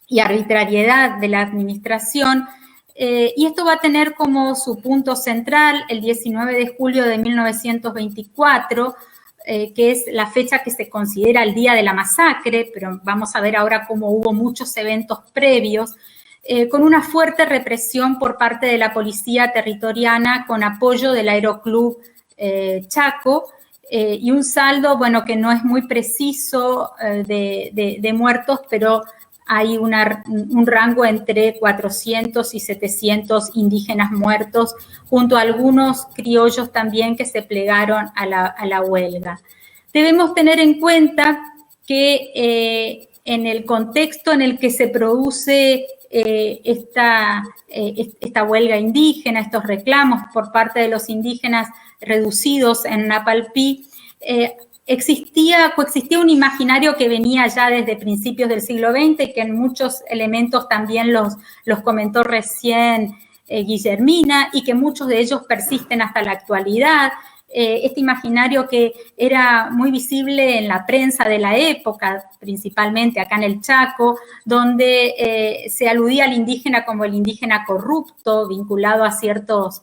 y arbitrariedad de la administración. Y esto va a tener como su punto central el 19 de julio de 1924, que es la fecha que se considera el día de la masacre, pero vamos a ver ahora cómo hubo muchos eventos previos, con una fuerte represión por parte de la policía territoriana con apoyo del Aeroclub Chaco, y un saldo, bueno, que no es muy preciso de muertos, pero hay un rango entre 400 y 700 indígenas muertos, junto a algunos criollos también que se plegaron a la huelga. Debemos tener en cuenta que en el contexto en el que se produce esta huelga indígena, estos reclamos por parte de los indígenas reducidos en Napalpí, coexistía un imaginario que venía ya desde principios del siglo XX, que en muchos elementos también los comentó recién Guillermina, y que muchos de ellos persisten hasta la actualidad. Este imaginario que era muy visible en la prensa de la época, principalmente acá en el Chaco, donde se aludía al indígena como el indígena corrupto, vinculado a ciertos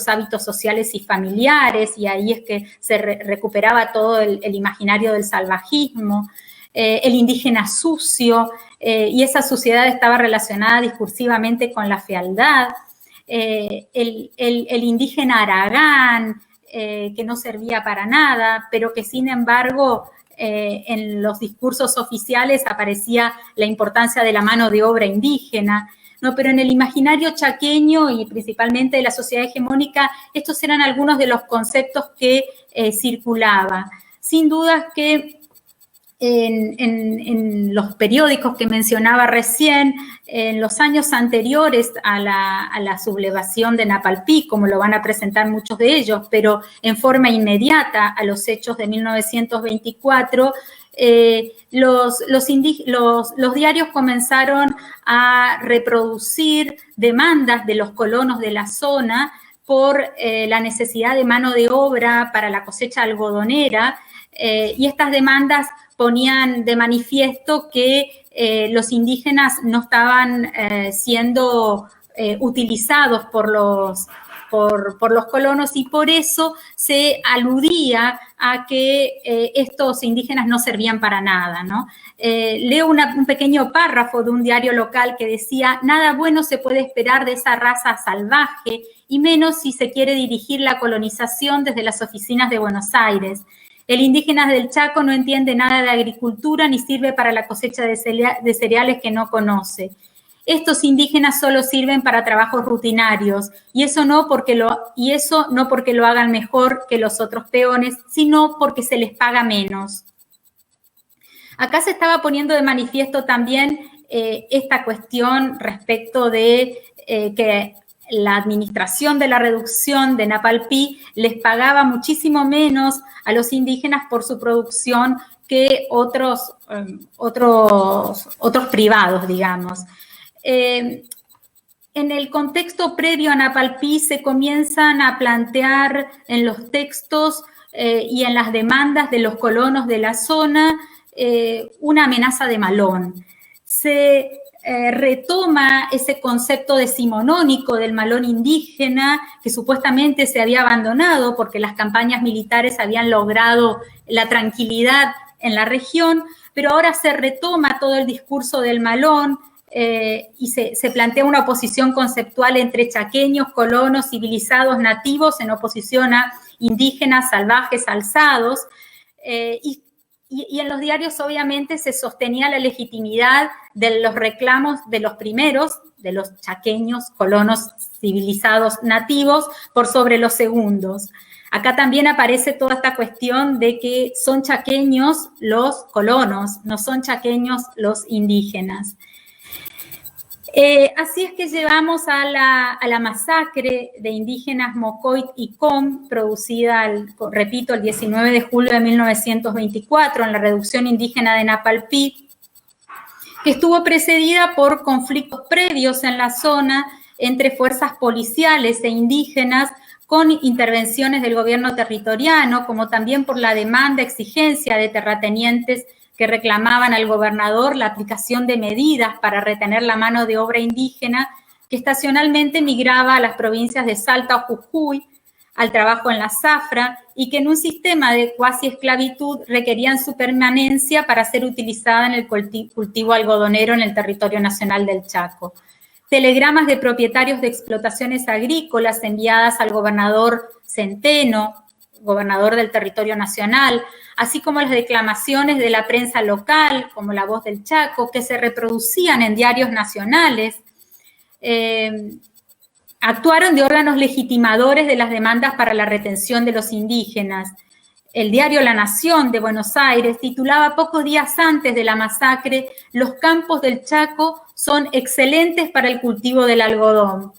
hábitos sociales y familiares, y ahí es que se recuperaba todo el imaginario del salvajismo, el indígena sucio, y esa suciedad estaba relacionada discursivamente con la fealdad, el indígena haragán, que no servía para nada, pero que sin embargo en los discursos oficiales aparecía la importancia de la mano de obra indígena. No, pero en el imaginario chaqueño y principalmente de la sociedad hegemónica, estos eran algunos de los conceptos que circulaban. Sin duda que en los periódicos que mencionaba recién, en los años anteriores a la sublevación de Napalpí, como lo van a presentar muchos de ellos, pero en forma inmediata a los hechos de 1924, los diarios comenzaron a reproducir demandas de los colonos de la zona por la necesidad de mano de obra para la cosecha algodonera, y estas demandas ponían de manifiesto que los indígenas no estaban siendo utilizados por los colonos, y por eso se aludía a que estos indígenas no servían para nada, ¿no? Leo un pequeño párrafo de un diario local que decía: nada bueno se puede esperar de esa raza salvaje, y menos si se quiere dirigir la colonización desde las oficinas de Buenos Aires. El indígena del Chaco no entiende nada de agricultura ni sirve para la cosecha de cereales que no conoce. Estos indígenas solo sirven para trabajos rutinarios, y eso no porque lo hagan mejor que los otros peones, sino porque se les paga menos. Acá se estaba poniendo de manifiesto también esta cuestión respecto de que la administración de la reducción de Napalpí les pagaba muchísimo menos a los indígenas por su producción que otros privados, digamos. En el contexto previo a Napalpí se comienzan a plantear en los textos y en las demandas de los colonos de la zona una amenaza de malón. Se retoma ese concepto decimonónico del malón indígena que supuestamente se había abandonado porque las campañas militares habían logrado la tranquilidad en la región, pero ahora se retoma todo el discurso del malón y se plantea una oposición conceptual entre chaqueños, colonos, civilizados, nativos, en oposición a indígenas, salvajes, alzados, y en los diarios obviamente se sostenía la legitimidad de los reclamos de los primeros, de los chaqueños, colonos, civilizados, nativos, por sobre los segundos. Acá también aparece toda esta cuestión de que son chaqueños los colonos, no son chaqueños los indígenas. Así es que llevamos a la masacre de indígenas Mocoit y Com, producida, repito, el 19 de julio de 1924 en la reducción indígena de Napalpí, que estuvo precedida por conflictos previos en la zona entre fuerzas policiales e indígenas con intervenciones del gobierno territoriano, como también por la demanda, exigencia de terratenientes que reclamaban al gobernador la aplicación de medidas para retener la mano de obra indígena que estacionalmente migraba a las provincias de Salta o Jujuy al trabajo en la zafra y que en un sistema de cuasi esclavitud requerían su permanencia para ser utilizada en el cultivo algodonero en el territorio nacional del Chaco. Telegramas de propietarios de explotaciones agrícolas enviadas al gobernador Centeno, gobernador del territorio nacional, así como las declamaciones de la prensa local, como La Voz del Chaco, que se reproducían en diarios nacionales, actuaron de órganos legitimadores de las demandas para la retención de los indígenas. El diario La Nación de Buenos Aires titulaba pocos días antes de la masacre: "Los campos del Chaco son excelentes para el cultivo del algodón".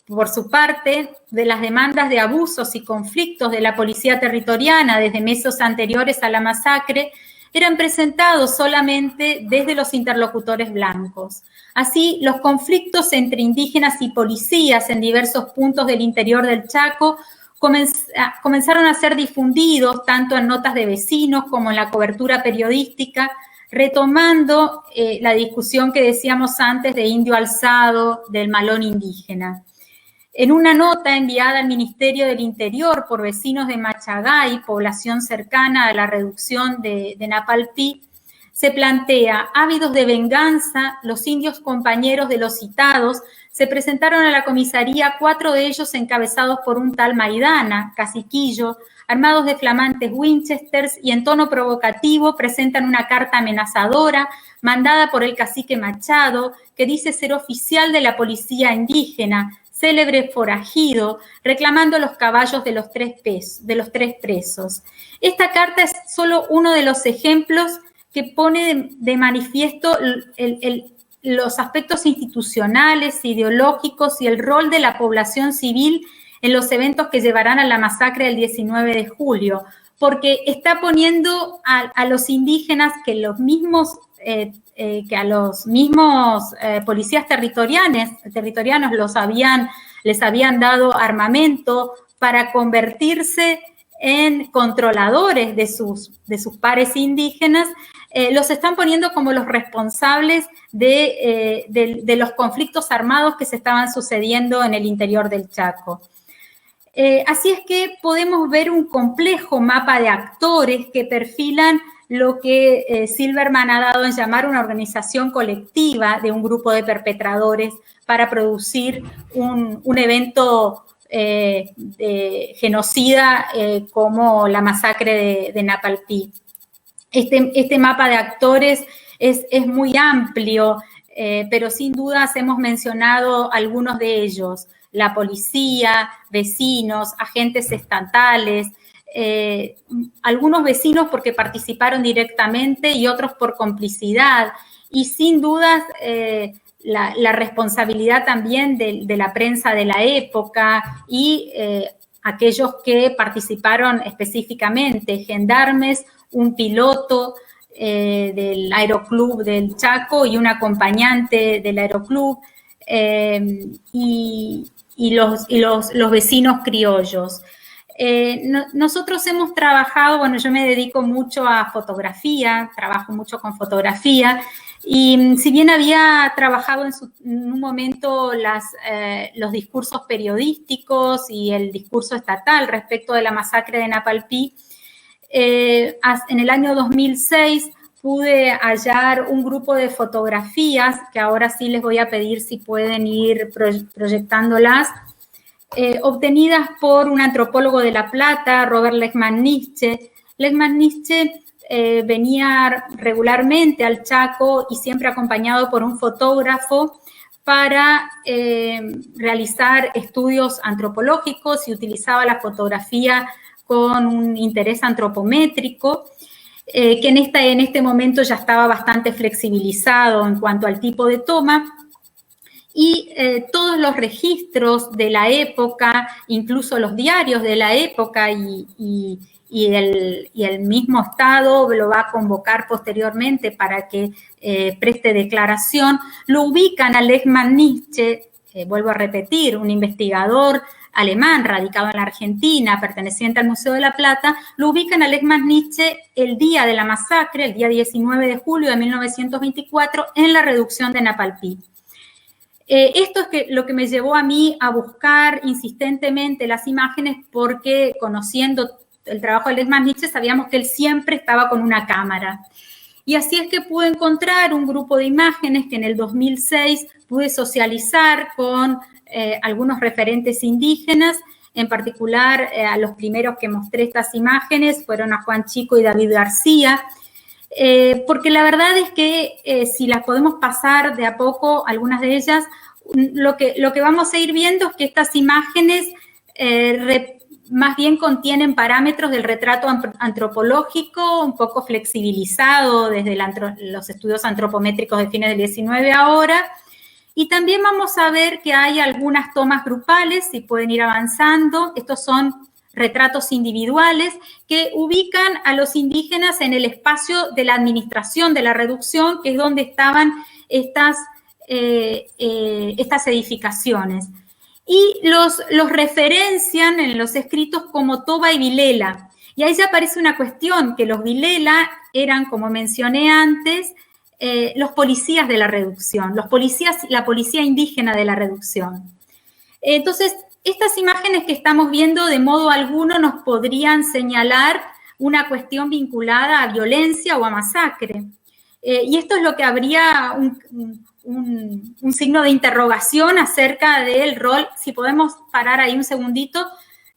Por su parte, de las demandas de abusos y conflictos de la policía territoriana desde meses anteriores a la masacre, eran presentados solamente desde los interlocutores blancos. Así, los conflictos entre indígenas y policías en diversos puntos del interior del Chaco comenzaron a ser difundidos tanto en notas de vecinos como en la cobertura periodística, retomando la discusión que decíamos antes de indio alzado, del malón indígena. En una nota enviada al Ministerio del Interior por vecinos de Machagay, población cercana a la reducción de Napalpí, se plantea: ávidos de venganza, los indios compañeros de los citados se presentaron a la comisaría, 4 de ellos encabezados por un tal Maidana, caciquillo, armados de flamantes Winchesters, y en tono provocativo presentan una carta amenazadora mandada por el cacique Machado, que dice ser oficial de la policía indígena, célebre forajido, reclamando los caballos de los tres presos. Esta carta es solo uno de los ejemplos que pone de manifiesto los aspectos institucionales, ideológicos y el rol de la población civil en los eventos que llevarán a la masacre del 19 de julio, porque está poniendo a los indígenas que a los mismos policías territorianos les habían dado armamento para convertirse en controladores de sus pares indígenas, los están poniendo como los responsables de los conflictos armados que se estaban sucediendo en el interior del Chaco. Así es que podemos ver un complejo mapa de actores que perfilan lo que Silverman ha dado en llamar una organización colectiva de un grupo de perpetradores para producir un evento genocida como la masacre de Napalpí. Este mapa de actores es muy amplio, pero sin dudas hemos mencionado algunos de ellos: la policía, vecinos, agentes estatales, algunos vecinos porque participaron directamente y otros por complicidad, y sin dudas la responsabilidad también de la prensa de la época y aquellos que participaron específicamente: gendarmes, un piloto del Aeroclub del Chaco y un acompañante del Aeroclub, y los vecinos criollos. Nosotros hemos trabajado, bueno, yo me dedico mucho a fotografía, trabajo mucho con fotografía, y si bien había trabajado en un momento los discursos periodísticos y el discurso estatal respecto de la masacre de Napalpí, en el año 2006 pude hallar un grupo de fotografías, que ahora sí les voy a pedir si pueden ir proyectándolas, obtenidas por un antropólogo de La Plata, Robert Lechmann-Nietzsche. Lechmann-Nietzsche venía regularmente al Chaco y siempre acompañado por un fotógrafo para realizar estudios antropológicos, y utilizaba la fotografía con un interés antropométrico, que en este momento ya estaba bastante flexibilizado en cuanto al tipo de toma. y todos los registros de la época, incluso los diarios de la época y el mismo Estado lo va a convocar posteriormente para que preste declaración, lo ubican a Lehmann Nietzsche, vuelvo a repetir, un investigador alemán radicado en la Argentina, perteneciente al Museo de la Plata, lo ubican a Lehmann Nietzsche el día de la masacre, el día 19 de julio de 1924, en la reducción de Napalpí. Esto es lo que me llevó a mí a buscar insistentemente las imágenes, porque conociendo el trabajo de Lehmann Nietzsche sabíamos que él siempre estaba con una cámara. Y así es que pude encontrar un grupo de imágenes que en el 2006 pude socializar con algunos referentes indígenas. En particular, a los primeros que mostré estas imágenes fueron a Juan Chico y David García, porque la verdad es que si las podemos pasar de a poco, algunas de ellas, lo que vamos a ir viendo es que estas imágenes más bien contienen parámetros del retrato antropológico, un poco flexibilizado desde los estudios antropométricos de fines del 19 ahora. Y también vamos a ver que hay algunas tomas grupales, si pueden ir avanzando. Estos son retratos individuales que ubican a los indígenas en el espacio de la administración de la reducción, que es donde estaban estas edificaciones. Y los referencian en los escritos como Toba y Vilela. Y ahí ya aparece una cuestión, que los Vilela eran, como mencioné antes, los policías de la reducción, la policía indígena de la reducción. Entonces, estas imágenes que estamos viendo de modo alguno nos podrían señalar una cuestión vinculada a violencia o a masacre. Y esto es lo que habría un signo de interrogación acerca del rol, si podemos parar ahí un segundito,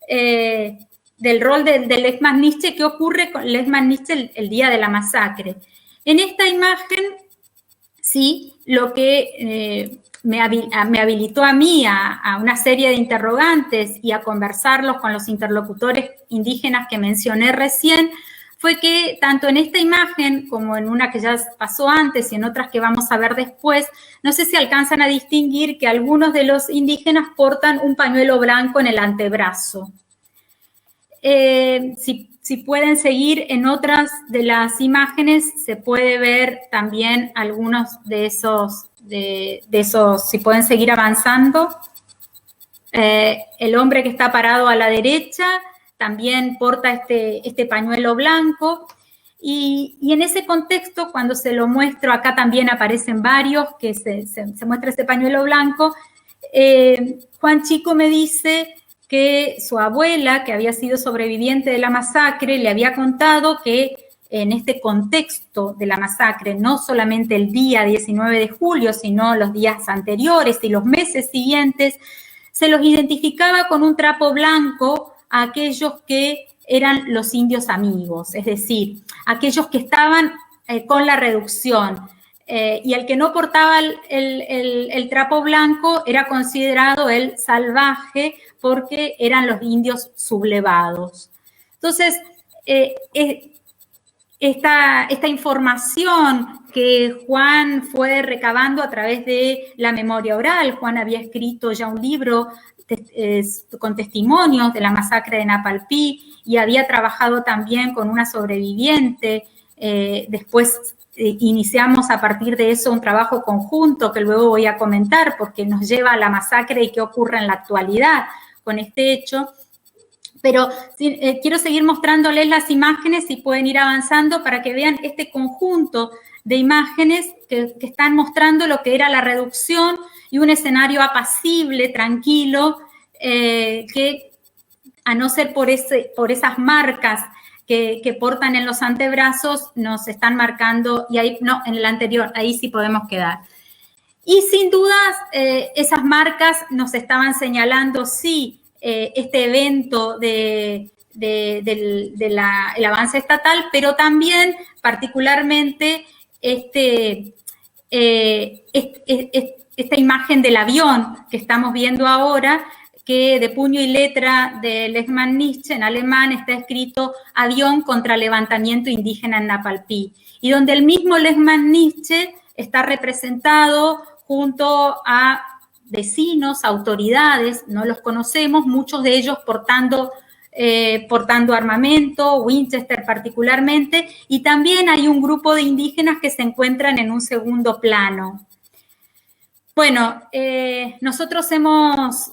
del rol de Lehmann Nietzsche. ¿Qué ocurre con Lehmann Nietzsche el día de la masacre? En esta imagen, sí, lo que me habilitó a mí a una serie de interrogantes y a conversarlos con los interlocutores indígenas que mencioné recién, fue que tanto en esta imagen como en una que ya pasó antes y en otras que vamos a ver después, no sé si alcanzan a distinguir que algunos de los indígenas portan un pañuelo blanco en el antebrazo. Si pueden seguir en otras de las imágenes, se puede ver también algunos de esos, si pueden seguir avanzando. El hombre que está parado a la derecha también porta este pañuelo blanco. Y en ese contexto, cuando se lo muestro, acá también aparecen varios que se muestra este pañuelo blanco. Juan Chico me dice que su abuela, que había sido sobreviviente de la masacre, le había contado que en este contexto de la masacre, no solamente el día 19 de julio, sino los días anteriores y los meses siguientes, se los identificaba con un trapo blanco a aquellos que eran los indios amigos, es decir, aquellos que estaban con la reducción. Y el que no portaba el trapo blanco era considerado el salvaje, porque eran los indios sublevados. Entonces, esta información que Juan fue recabando a través de la memoria oral, Juan había escrito ya un libro con testimonios de la masacre de Napalpí y había trabajado también con una sobreviviente. Después iniciamos a partir de eso un trabajo conjunto que luego voy a comentar porque nos lleva a la masacre y qué ocurre en la actualidad con este hecho. Pero quiero seguir mostrándoles las imágenes, si pueden ir avanzando, para que vean este conjunto de imágenes que están mostrando lo que era la reducción y un escenario apacible, tranquilo, que a no ser por esas marcas que portan en los antebrazos, nos están marcando, y ahí, no, en el anterior, ahí sí podemos quedar. Y sin dudas, esas marcas nos estaban señalando, sí, este evento del avance estatal, pero también particularmente esta imagen del avión que estamos viendo ahora, que de puño y letra de Lehmann Nietzsche en alemán está escrito avión contra levantamiento indígena en Napalpí, y donde el mismo Lehmann Nietzsche está representado junto a vecinos, autoridades, no los conocemos, muchos de ellos portando armamento, Winchester particularmente, y también hay un grupo de indígenas que se encuentran en un segundo plano. Bueno, nosotros hemos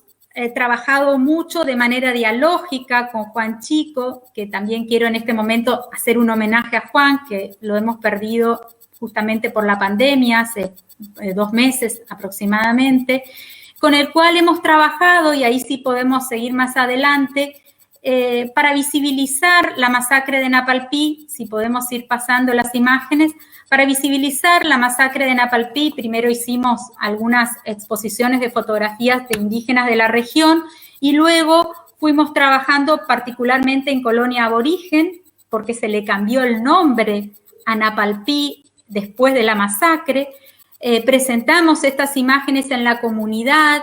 trabajado mucho de manera dialógica con Juan Chico, que también quiero en este momento hacer un homenaje a Juan, que lo hemos perdido justamente por la pandemia hace 2 meses aproximadamente, con el cual hemos trabajado, y ahí sí podemos seguir más adelante, para visibilizar la masacre de Napalpí, si podemos ir pasando las imágenes, para visibilizar la masacre de Napalpí. Primero hicimos algunas exposiciones de fotografías de indígenas de la región y luego fuimos trabajando particularmente en Colonia Aborigen, porque se le cambió el nombre a Napalpí después de la masacre. Presentamos estas imágenes en la comunidad,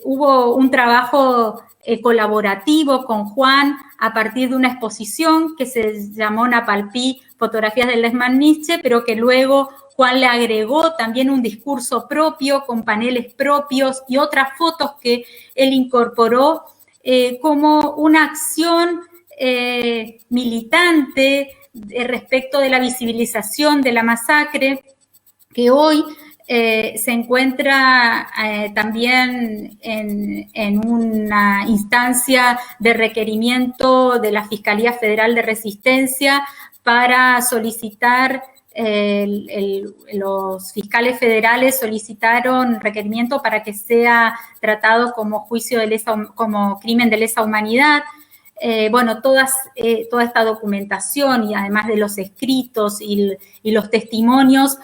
hubo un trabajo colaborativo con Juan a partir de una exposición que se llamó Napalpí, fotografías del Lesman-Nietzsche, pero que luego Juan le agregó también un discurso propio con paneles propios y otras fotos que él incorporó como una acción militante respecto de la visibilización de la masacre, que hoy se encuentra también en una instancia de requerimiento de la Fiscalía Federal de Resistencia para solicitar, los fiscales federales solicitaron requerimiento para que sea tratado como como crimen de lesa humanidad. Bueno, toda esta documentación y además de los escritos y los testimonios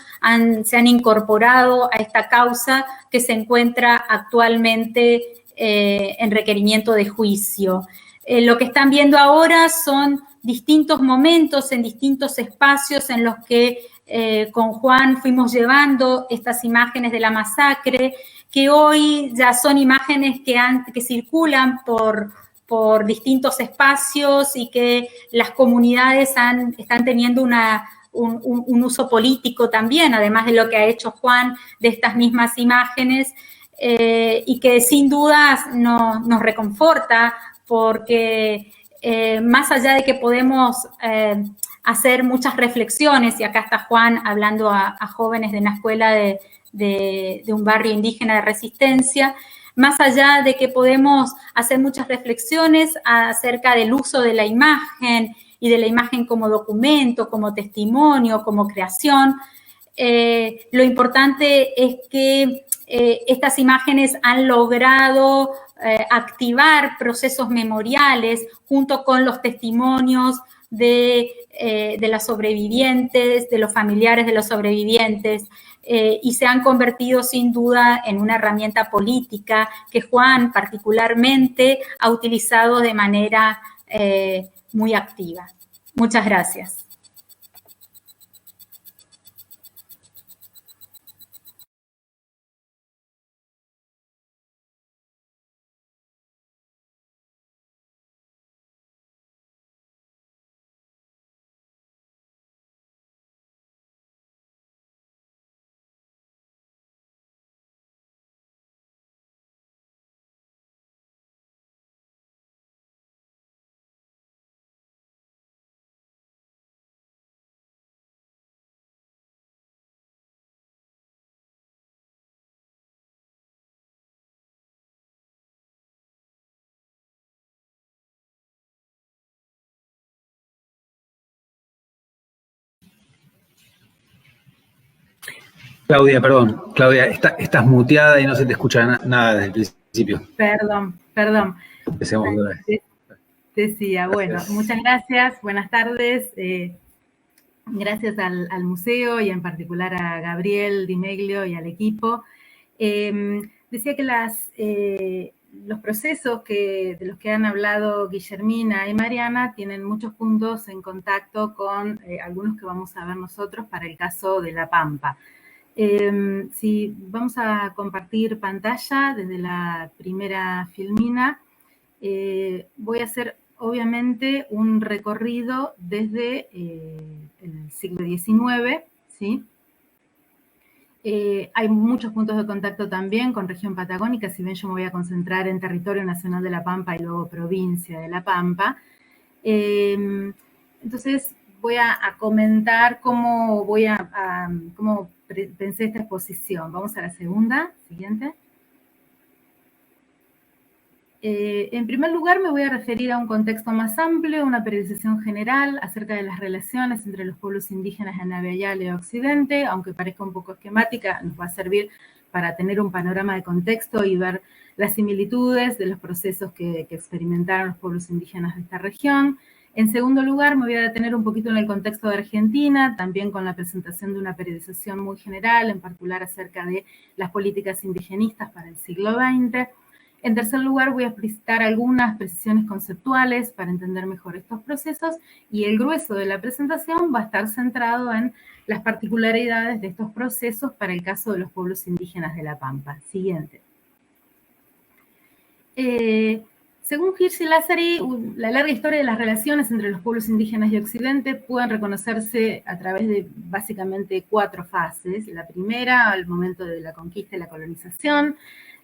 se han incorporado a esta causa que se encuentra actualmente en requerimiento de juicio. Lo que están viendo ahora son distintos momentos en distintos espacios en los que con Juan fuimos llevando estas imágenes de la masacre, que hoy ya son imágenes que circulan por distintos espacios y que las comunidades están teniendo un uso político también, además de lo que ha hecho Juan de estas mismas imágenes, y que sin duda nos reconforta porque más allá de que podemos hacer muchas reflexiones, y acá está Juan hablando a jóvenes de una escuela de un barrio indígena de Resistencia, más allá de que podemos hacer muchas reflexiones acerca del uso de la imagen y de la imagen como documento, como testimonio, como creación, lo importante es que estas imágenes han logrado activar procesos memoriales junto con los testimonios de las sobrevivientes, de los familiares de los sobrevivientes, y se han convertido sin duda en una herramienta política que Juan particularmente ha utilizado de manera muy activa. Muchas gracias. Claudia, perdón. Claudia, estás muteada y no se te escucha nada desde el principio. Perdón. Empecemos de una vez. Decía, bueno, muchas gracias, buenas tardes. Gracias al museo y en particular a Gabriel Di Meglio y al equipo. Decía que los procesos de los que han hablado Guillermina y Mariana tienen muchos puntos en contacto con algunos que vamos a ver nosotros para el caso de La Pampa. Si vamos a compartir pantalla desde la primera filmina, voy a hacer obviamente un recorrido desde el siglo XIX, ¿sí? Hay muchos puntos de contacto también con región patagónica, si bien yo me voy a concentrar en territorio nacional de La Pampa y luego provincia de La Pampa. Entonces voy a comentar cómo cómo pensé esta exposición. Vamos a la segunda, siguiente. En primer lugar, me voy a referir a un contexto más amplio, una periodización general acerca de las relaciones entre los pueblos indígenas en Abya y Occidente, aunque parezca un poco esquemática, nos va a servir para tener un panorama de contexto y ver las similitudes de los procesos que experimentaron los pueblos indígenas de esta región. En segundo lugar, me voy a detener un poquito en el contexto de Argentina, también con la presentación de una periodización muy general, en particular acerca de las políticas indigenistas para el siglo XX. En tercer lugar, voy a explicitar algunas precisiones conceptuales para entender mejor estos procesos y el grueso de la presentación va a estar centrado en las particularidades de estos procesos para el caso de los pueblos indígenas de La Pampa. Siguiente. Según Hirsch y Lázari, la larga historia de las relaciones entre los pueblos indígenas y Occidente pueden reconocerse a través de básicamente 4 fases. La primera, al momento de la conquista y la colonización.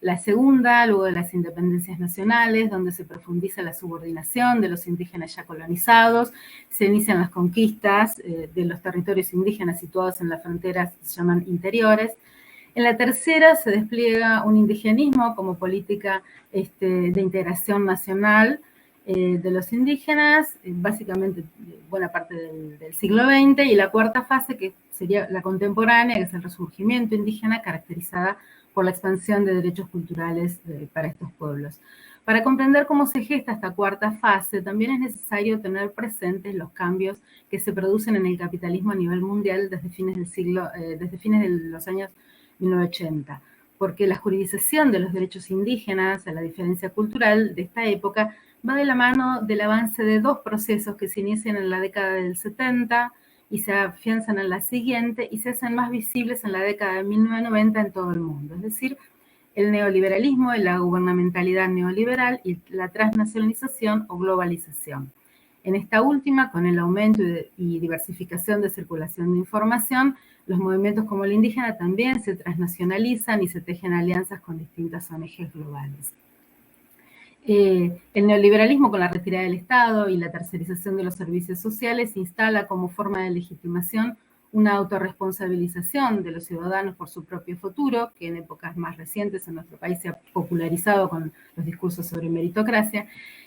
La segunda, luego de las independencias nacionales, donde se profundiza la subordinación de los indígenas ya colonizados, se inician las conquistas de los territorios indígenas situados en las fronteras que se llaman interiores. En la tercera se despliega un indigenismo como política de integración nacional de los indígenas, básicamente buena parte del siglo XX, y la cuarta fase, que sería la contemporánea, que es el resurgimiento indígena, caracterizada por la expansión de derechos culturales para estos pueblos. Para comprender cómo se gesta esta cuarta fase, también es necesario tener presentes los cambios que se producen en el capitalismo a nivel mundial desde fines de los años 1980, porque la juridización de los derechos indígenas, a la diferencia cultural de esta época, va de la mano del avance de 2 procesos que se inician en la década del 70 y se afianzan en la siguiente y se hacen más visibles en la década de 1990 en todo el mundo. Es decir, el neoliberalismo y la gubernamentalidad neoliberal y la transnacionalización o globalización. En esta última, con el aumento y diversificación de circulación de información, los movimientos como el indígena también se transnacionalizan y se tejen alianzas con distintas ONGs globales. El neoliberalismo, con la retirada del Estado y la tercerización de los servicios sociales, instala como forma de legitimación una autorresponsabilización de los ciudadanos por su propio futuro, que en épocas más recientes en nuestro país se ha popularizado con los discursos sobre meritocracia.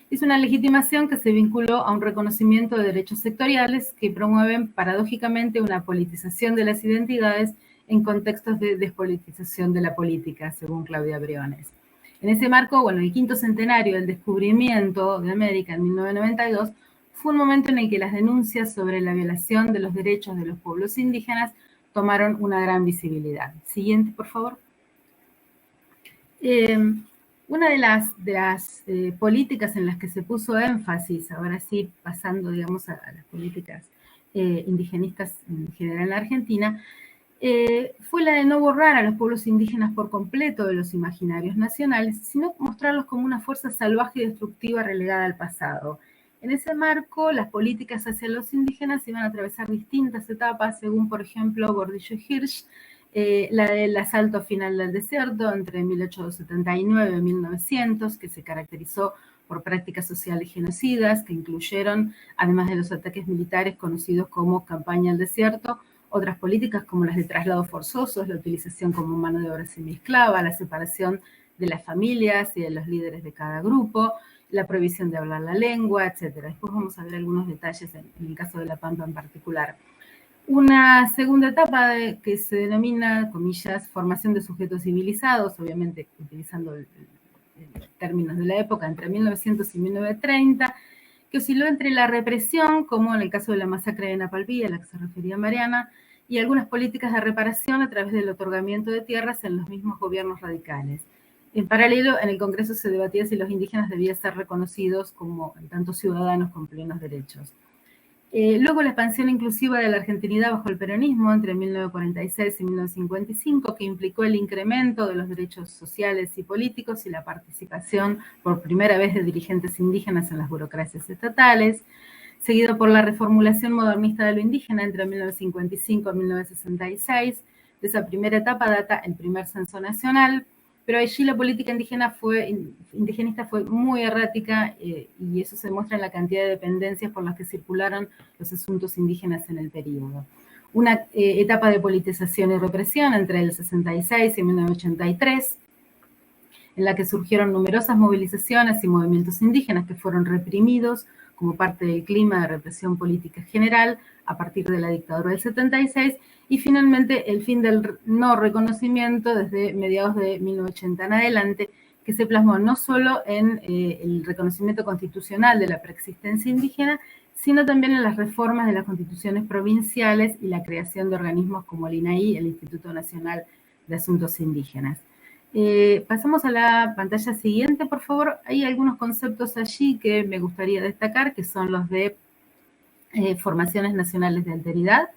Es una legitimación que se vinculó a un reconocimiento de derechos sectoriales que promueven paradójicamente una politización de las identidades en contextos de despolitización de la política, según Claudia Briones. En ese marco, bueno, el 5º centenario del descubrimiento de América en 1992 fue un momento en el que las denuncias sobre la violación de los derechos de los pueblos indígenas tomaron una gran visibilidad. Siguiente, por favor. Una de las políticas en las que se puso énfasis, ahora sí pasando, digamos, a las políticas indigenistas en general en la Argentina, fue la de no borrar a los pueblos indígenas por completo de los imaginarios nacionales, sino mostrarlos como una fuerza salvaje y destructiva relegada al pasado. En ese marco, las políticas hacia los indígenas iban a atravesar distintas etapas, según, por ejemplo, Gordillo y Hirsch, la del asalto final del desierto entre 1879 y 1900, que se caracterizó por prácticas sociales genocidas, que incluyeron, además de los ataques militares conocidos como campaña al desierto, otras políticas como las de traslado forzosos, la utilización como mano de obra semiesclava, la separación de las familias y de los líderes de cada grupo, la prohibición de hablar la lengua, etc. Después vamos a ver algunos detalles en el caso de La Pampa en particular. Una segunda etapa que se denomina, comillas, formación de sujetos civilizados, obviamente utilizando términos de la época, entre 1900 y 1930, que osciló entre la represión, como en el caso de la masacre de Napalví, a la que se refería Mariana, y algunas políticas de reparación a través del otorgamiento de tierras en los mismos gobiernos radicales. En paralelo, en el Congreso se debatía si los indígenas debían ser reconocidos como tanto ciudadanos con plenos derechos. Luego la expansión inclusiva de la argentinidad bajo el peronismo entre 1946 y 1955, que implicó el incremento de los derechos sociales y políticos y la participación por primera vez de dirigentes indígenas en las burocracias estatales, seguido por la reformulación modernista de lo indígena entre 1955 y 1966, De esa primera etapa data el primer censo nacional, pero allí la política indigenista fue muy errática y eso se muestra en la cantidad de dependencias por las que circularon los asuntos indígenas en el periodo. Una etapa de politización y represión entre el 66 y 1983, en la que surgieron numerosas movilizaciones y movimientos indígenas que fueron reprimidos como parte del clima de represión política general a partir de la dictadura del 76, y finalmente el fin del no reconocimiento desde mediados de 1980 en adelante, que se plasmó no solo en el reconocimiento constitucional de la preexistencia indígena, sino también en las reformas de las constituciones provinciales y la creación de organismos como el INAI, el Instituto Nacional de Asuntos Indígenas. Pasamos a la pantalla siguiente, por favor. Hay algunos conceptos allí que me gustaría destacar, que son los de formaciones nacionales de alteridad,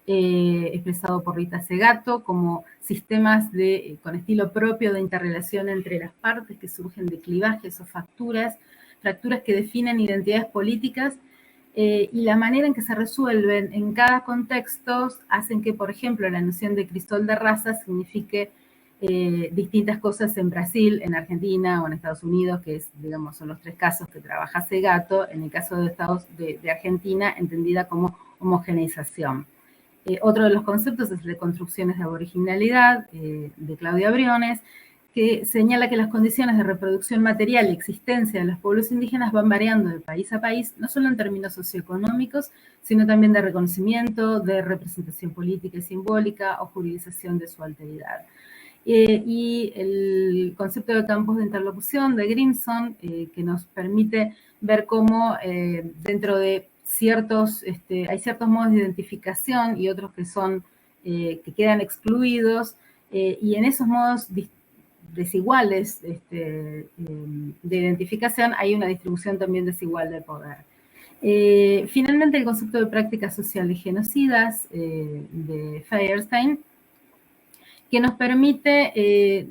expresado por Rita Segato, como sistemas con estilo propio de interrelación entre las partes que surgen de clivajes o fracturas que definen identidades políticas, y la manera en que se resuelven en cada contexto hacen que, por ejemplo, la noción de crisol de raza signifique distintas cosas en Brasil, en Argentina o en Estados Unidos, que digamos, son los tres casos que trabaja Segato. En el caso de Argentina, entendida como homogeneización. Otro de los conceptos es reconstrucciones de aboriginalidad, de Claudia Briones, que señala que las condiciones de reproducción material y existencia de los pueblos indígenas van variando de país a país, no solo en términos socioeconómicos, sino también de reconocimiento, de representación política y simbólica o juridización de su alteridad. Y el concepto de campos de interlocución de Grimson, que nos permite ver cómo dentro de hay ciertos modos de identificación y otros que quedan excluidos, y en esos modos desiguales de identificación hay una distribución también desigual de poder. Finalmente, el concepto de prácticas sociales genocidas de Feuerstein, que nos permite,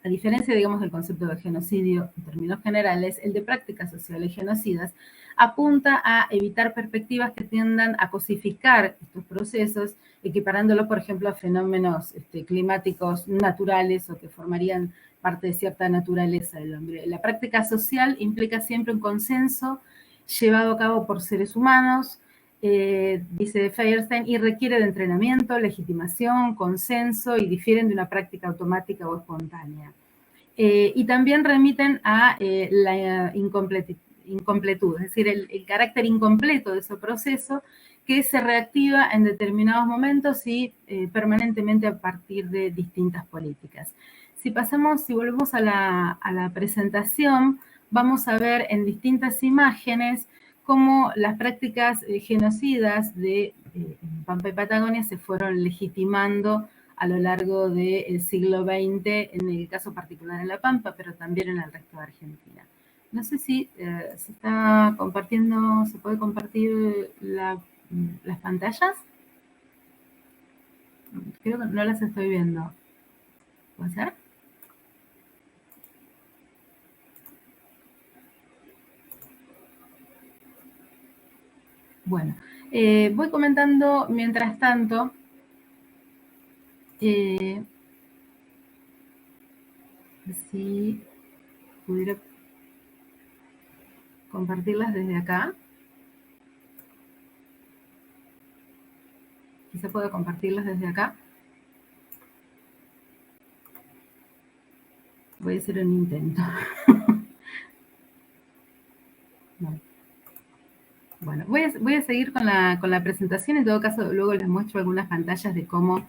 a diferencia, digamos, del concepto de genocidio en términos generales, el de prácticas sociales genocidas apunta a evitar perspectivas que tiendan a cosificar estos procesos, equiparándolo, por ejemplo, a fenómenos climáticos naturales o que formarían parte de cierta naturaleza del hombre. La práctica social implica siempre un consenso llevado a cabo por seres humanos, dice Feuerstein, y requiere de entrenamiento, legitimación, consenso, y difieren de una práctica automática o espontánea. Y también remiten a la incompletud, es decir, el carácter incompleto de ese proceso que se reactiva en determinados momentos y permanentemente a partir de distintas políticas. Si volvemos a la presentación, vamos a ver en distintas imágenes cómo las prácticas genocidas de Pampa y Patagonia se fueron legitimando a lo largo del siglo XX, en el caso particular en La Pampa, pero también en el resto de Argentina. No sé si se está compartiendo, se puede compartir las pantallas. Creo que no las estoy viendo. ¿Puede ser? Bueno, voy comentando mientras tanto. Si pudiera compartirlas desde acá. Quizá pueda compartirlas desde acá. Voy a hacer un intento. No. Bueno, voy a seguir con la presentación. En todo caso, luego les muestro algunas pantallas de cómo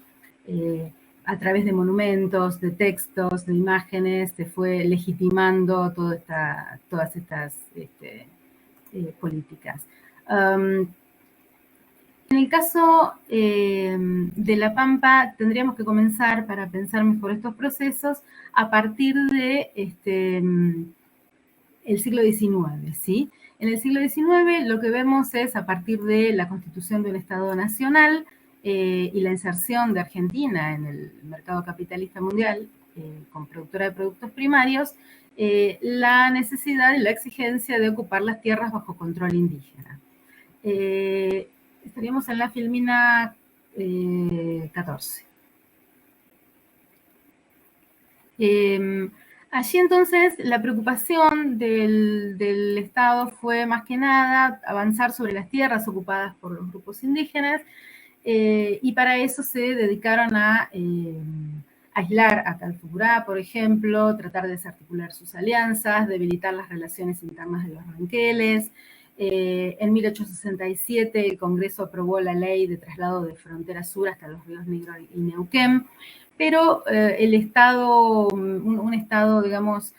a través de monumentos, de textos, de imágenes, se fue legitimando todas estas políticas. En el caso de La Pampa, tendríamos que comenzar, para pensar mejor estos procesos, a partir de el siglo XIX, ¿sí? En el siglo XIX lo que vemos es, a partir de la constitución de un Estado nacional y la inserción de Argentina en el mercado capitalista mundial con productora de productos primarios, la necesidad y la exigencia de ocupar las tierras bajo control indígena. Estaríamos en la filmina 14. Allí entonces la preocupación del Estado fue más que nada avanzar sobre las tierras ocupadas por los grupos indígenas, y para eso se dedicaron a aislar a Calfucurá, por ejemplo, tratar de desarticular sus alianzas, debilitar las relaciones internas de los ranqueles. En 1867 el Congreso aprobó la ley de traslado de frontera sur hasta los ríos Negro y Neuquén, pero el Estado, un Estado, digamos,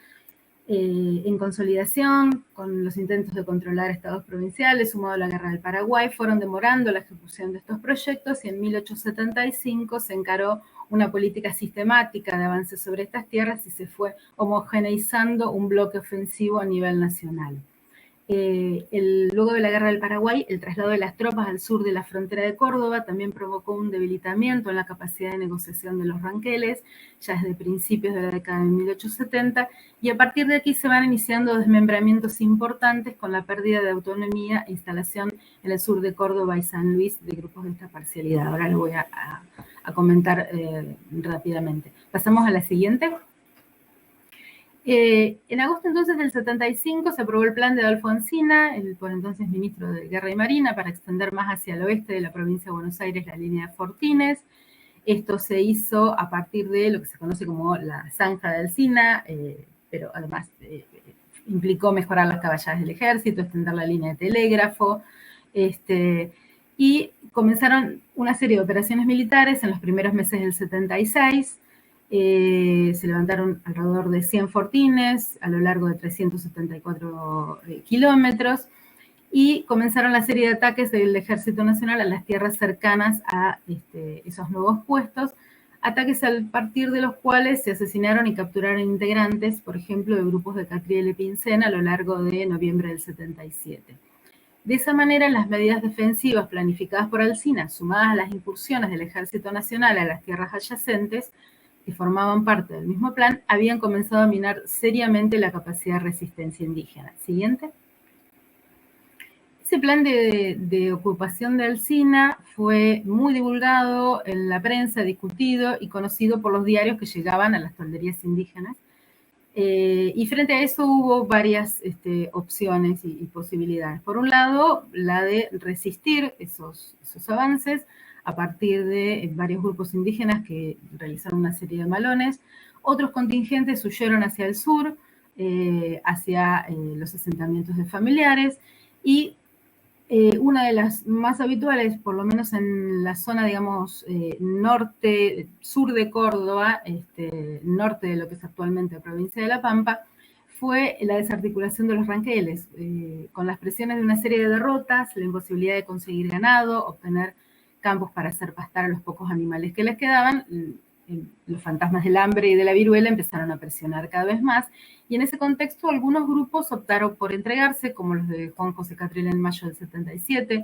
en consolidación, con los intentos de controlar estados provinciales, sumado a la Guerra del Paraguay, fueron demorando la ejecución de estos proyectos, y en 1875 se encaró una política sistemática de avance sobre estas tierras y se fue homogeneizando un bloque ofensivo a nivel nacional. Luego de la Guerra del Paraguay, el traslado de las tropas al sur de la frontera de Córdoba también provocó un debilitamiento en la capacidad de negociación de los ranqueles, ya desde principios de la década de 1870, y a partir de aquí se van iniciando desmembramientos importantes con la pérdida de autonomía e instalación en el sur de Córdoba y San Luis de grupos de esta parcialidad. Ahora lo voy a comentar rápidamente. Pasamos a la siguiente. En agosto entonces del 75 se aprobó el plan de Adolfo Encina, el por entonces ministro de Guerra y Marina, para extender más hacia el oeste de la provincia de Buenos Aires la línea de Fortines. Esto se hizo a partir de lo que se conoce como la zanja de Alsina, pero además implicó mejorar las caballadas del ejército, extender la línea de telégrafo, y comenzaron una serie de operaciones militares en los primeros meses del 76. Se levantaron alrededor de 100 fortines a lo largo de 374 kilómetros, y comenzaron la serie de ataques del Ejército Nacional a las tierras cercanas a esos nuevos puestos, ataques a partir de los cuales se asesinaron y capturaron integrantes, por ejemplo, de grupos de Catriel y Pincén a lo largo de noviembre del 77. De esa manera, las medidas defensivas planificadas por Alsina, sumadas a las incursiones del Ejército Nacional a las tierras adyacentes, que formaban parte del mismo plan, habían comenzado a minar seriamente la capacidad de resistencia indígena. Siguiente. Ese plan de ocupación de Alsina fue muy divulgado en la prensa, discutido y conocido por los diarios que llegaban a las tolderías indígenas. Y frente a eso hubo varias opciones y posibilidades. Por un lado, la de resistir esos avances a partir de varios grupos indígenas que realizaron una serie de malones. Otros contingentes huyeron hacia el sur, hacia los asentamientos de familiares, y una de las más habituales, por lo menos en la zona, digamos, sur de Córdoba, norte de lo que es actualmente la provincia de La Pampa, fue la desarticulación de los ranqueles, con las presiones de una serie de derrotas, la imposibilidad de conseguir ganado, obtener campos para hacer pastar a los pocos animales que les quedaban. Los fantasmas del hambre y de la viruela empezaron a presionar cada vez más, y en ese contexto algunos grupos optaron por entregarse, como los de Juan José Catriel en mayo del 77,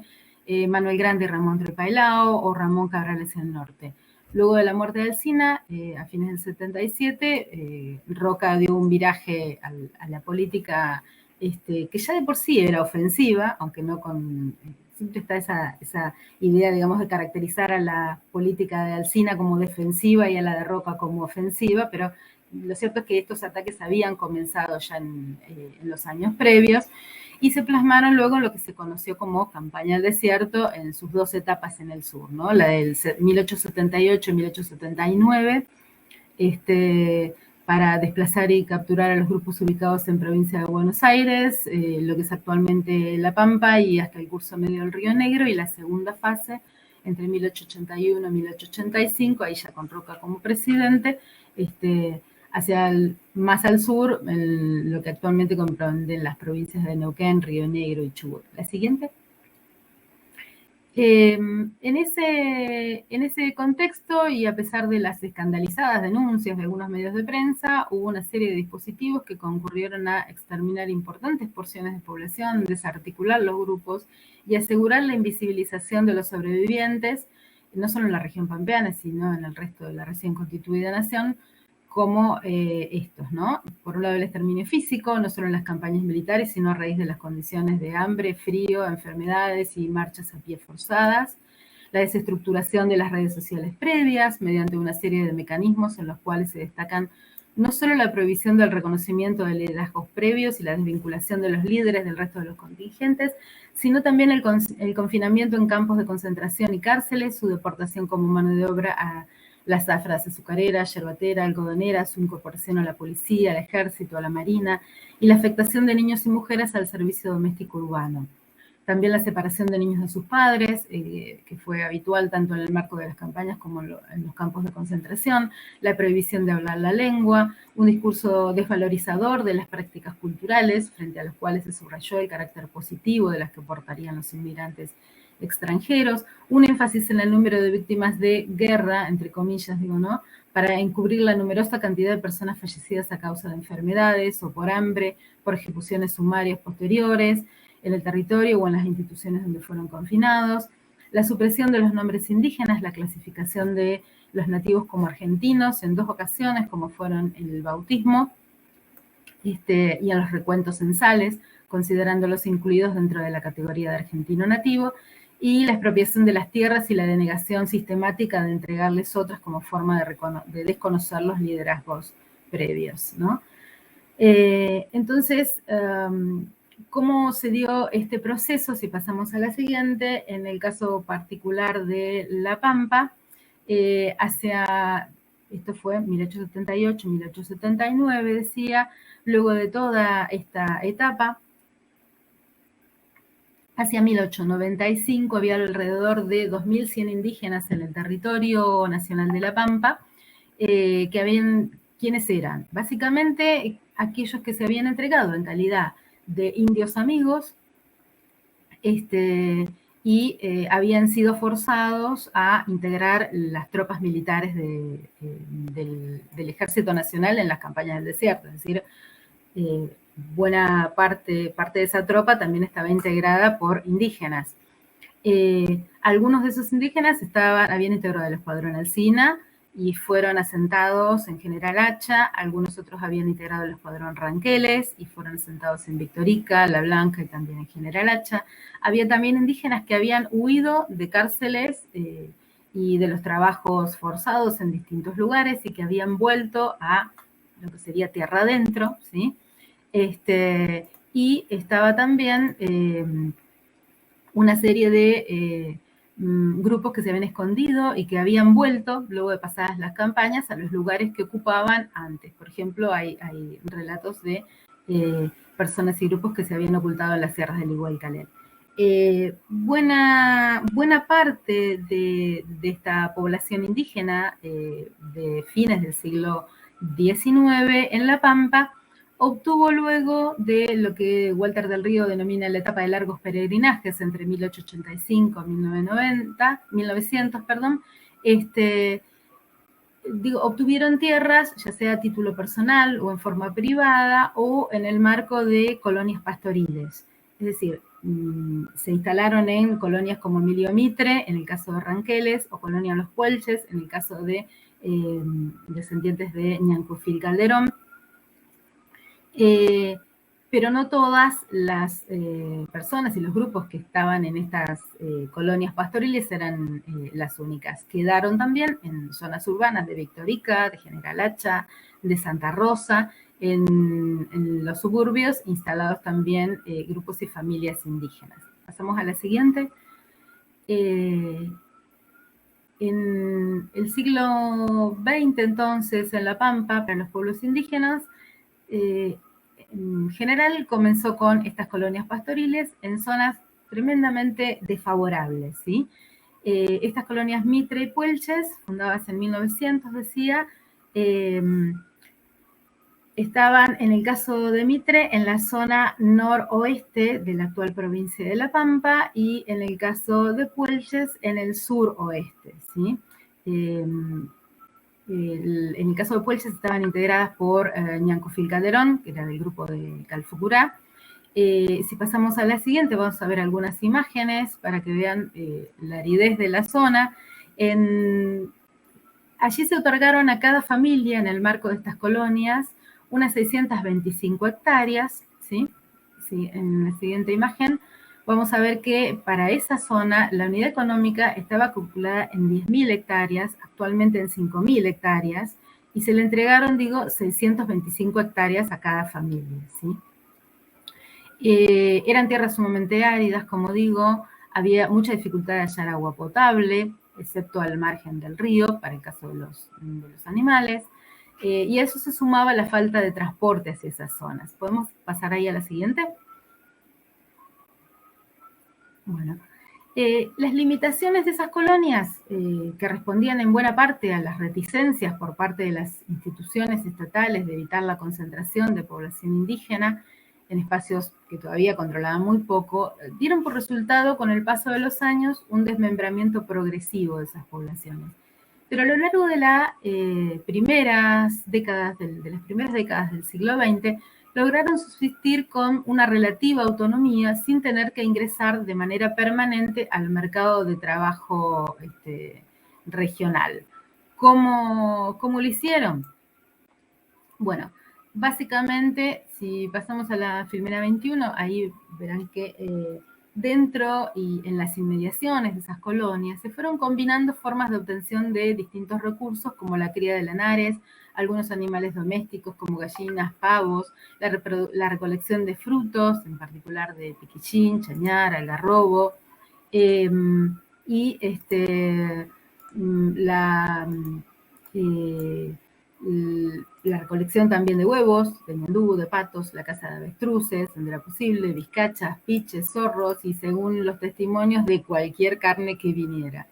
Manuel Grande y Ramón Trepailao, o Ramón Cabral hacia el norte. Luego de la muerte de Alsina, a fines del 77, Roca dio un viraje a la política que ya de por sí era ofensiva, aunque no con... siempre está esa idea, digamos, de caracterizar a la política de Alsina como defensiva y a la de Roca como ofensiva, pero lo cierto es que estos ataques habían comenzado ya en los años previos, y se plasmaron luego en lo que se conoció como Campaña del Desierto en sus dos etapas en el sur, ¿no? La del 1878 y 1879, para desplazar y capturar a los grupos ubicados en provincia de Buenos Aires, lo que es actualmente La Pampa y hasta el curso medio del Río Negro, y la segunda fase, entre 1881 y 1885, ahí ya con Roca como presidente, hacia más al sur, lo que actualmente comprenden las provincias de Neuquén, Río Negro y Chubut. La siguiente. En ese contexto, y a pesar de las escandalizadas denuncias de algunos medios de prensa, hubo una serie de dispositivos que concurrieron a exterminar importantes porciones de población, desarticular los grupos y asegurar la invisibilización de los sobrevivientes, no solo en la región pampeana, sino en el resto de la recién constituida nación, como estos, ¿no? Por un lado, el exterminio físico, no solo en las campañas militares, sino a raíz de las condiciones de hambre, frío, enfermedades y marchas a pie forzadas. La desestructuración de las redes sociales previas, mediante una serie de mecanismos en los cuales se destacan no solo la prohibición del reconocimiento de liderazgos previos y la desvinculación de los líderes del resto de los contingentes, sino también el confinamiento en campos de concentración y cárceles, su deportación como mano de obra a las zafras azucareras, yerbatera, algodonera, su incorporación a la policía, al ejército, a la marina, y la afectación de niños y mujeres al servicio doméstico urbano. También la separación de niños de sus padres, que fue habitual tanto en el marco de las campañas como en los campos de concentración, la prohibición de hablar la lengua, un discurso desvalorizador de las prácticas culturales, frente a los cuales se subrayó el carácter positivo de las que portarían los inmigrantes extranjeros, un énfasis en el número de víctimas de guerra, entre comillas, digo, ¿no?, para encubrir la numerosa cantidad de personas fallecidas a causa de enfermedades o por hambre, por ejecuciones sumarias posteriores, en el territorio o en las instituciones donde fueron confinados, la supresión de los nombres indígenas, la clasificación de los nativos como argentinos en 2 ocasiones, como fueron en el bautismo y en los recuentos censales, considerándolos incluidos dentro de la categoría de argentino nativo, y la expropiación de las tierras y la denegación sistemática de entregarles otras como forma de desconocer los liderazgos previos, ¿no? Entonces, ¿cómo se dio este proceso? Si pasamos a la siguiente, en el caso particular de La Pampa, esto fue 1878, 1879, decía, luego de toda esta etapa, hacia 1895 había alrededor de 2.100 indígenas en el territorio nacional de La Pampa, ¿quiénes eran? Básicamente aquellos que se habían entregado en calidad de indios amigos y habían sido forzados a integrar las tropas militares del Ejército Nacional en las campañas del desierto, es decir, buena parte de esa tropa también estaba integrada por indígenas. Algunos de esos indígenas habían integrado el Escuadrón Alsina y fueron asentados en General Hacha, algunos otros habían integrado el Escuadrón Ranqueles y fueron asentados en Victorica, La Blanca y también en General Hacha. Había también indígenas que habían huido de cárceles y de los trabajos forzados en distintos lugares y que habían vuelto a lo que sería tierra adentro, ¿sí? Y estaba también una serie de grupos que se habían escondido y que habían vuelto, luego de pasadas las campañas, a los lugares que ocupaban antes. Por ejemplo, hay relatos de personas y grupos que se habían ocultado en las sierras del Igual Calel. Buena parte de esta población indígena de fines del siglo XIX en La Pampa obtuvo luego de lo que Walter del Río denomina la etapa de largos peregrinajes entre 1885 y 1900, obtuvieron tierras, ya sea a título personal o en forma privada o en el marco de colonias pastoriles. Es decir, se instalaron en colonias como Emilio Mitre, en el caso de Ranqueles, o Colonia Los Puelches, en el caso de descendientes de Ñancufil Calderón. Pero no todas las personas y los grupos que estaban en estas colonias pastoriles eran las únicas. Quedaron también en zonas urbanas de Victorica, de General Hacha, de Santa Rosa, en los suburbios, instalados también grupos y familias indígenas. Pasamos a la siguiente. En el siglo XX, entonces, en La Pampa, para los pueblos indígenas, en general comenzó con estas colonias pastoriles en zonas tremendamente desfavorables, ¿sí? Estas colonias Mitre y Puelches, fundadas en 1900, decía, estaban, en el caso de Mitre, en la zona noroeste de la actual provincia de La Pampa y en el caso de Puelches, en el suroeste, ¿sí? En el caso de Puelches estaban integradas por Ñancufil Calderón, que era del grupo de Calfucurá. Si pasamos a la siguiente, vamos a ver algunas imágenes para que vean la aridez de la zona. Allí se otorgaron a cada familia, en el marco de estas colonias, unas 625 hectáreas, ¿sí? Sí, en la siguiente imagen vamos a ver que para esa zona la unidad económica estaba calculada en 10.000 hectáreas, actualmente en 5.000 hectáreas, y se le entregaron, 625 hectáreas a cada familia, ¿sí? Eran tierras sumamente áridas, como digo, había mucha dificultad de hallar agua potable, excepto al margen del río, para el caso de los animales, y a eso se sumaba la falta de transporte hacia esas zonas. ¿Podemos pasar ahí a la siguiente? Bueno, las limitaciones de esas colonias, que respondían en buena parte a las reticencias por parte de las instituciones estatales de evitar la concentración de población indígena en espacios que todavía controlaban muy poco, dieron por resultado con el paso de los años un desmembramiento progresivo de esas poblaciones. Pero a lo largo de las primeras décadas del siglo XX, lograron subsistir con una relativa autonomía sin tener que ingresar de manera permanente al mercado de trabajo regional. ¿Cómo lo hicieron? Bueno, básicamente, si pasamos a la filmera 21, ahí verán que dentro y en las inmediaciones de esas colonias se fueron combinando formas de obtención de distintos recursos, como la cría de lanares, algunos animales domésticos como gallinas, pavos, la recolección de frutos, en particular de piquichín, chañar, algarrobo, y la recolección también de huevos, de ñandú, de patos, la caza de avestruces, donde era posible, vizcachas, piches, zorros y, según los testimonios, de cualquier carne que viniera.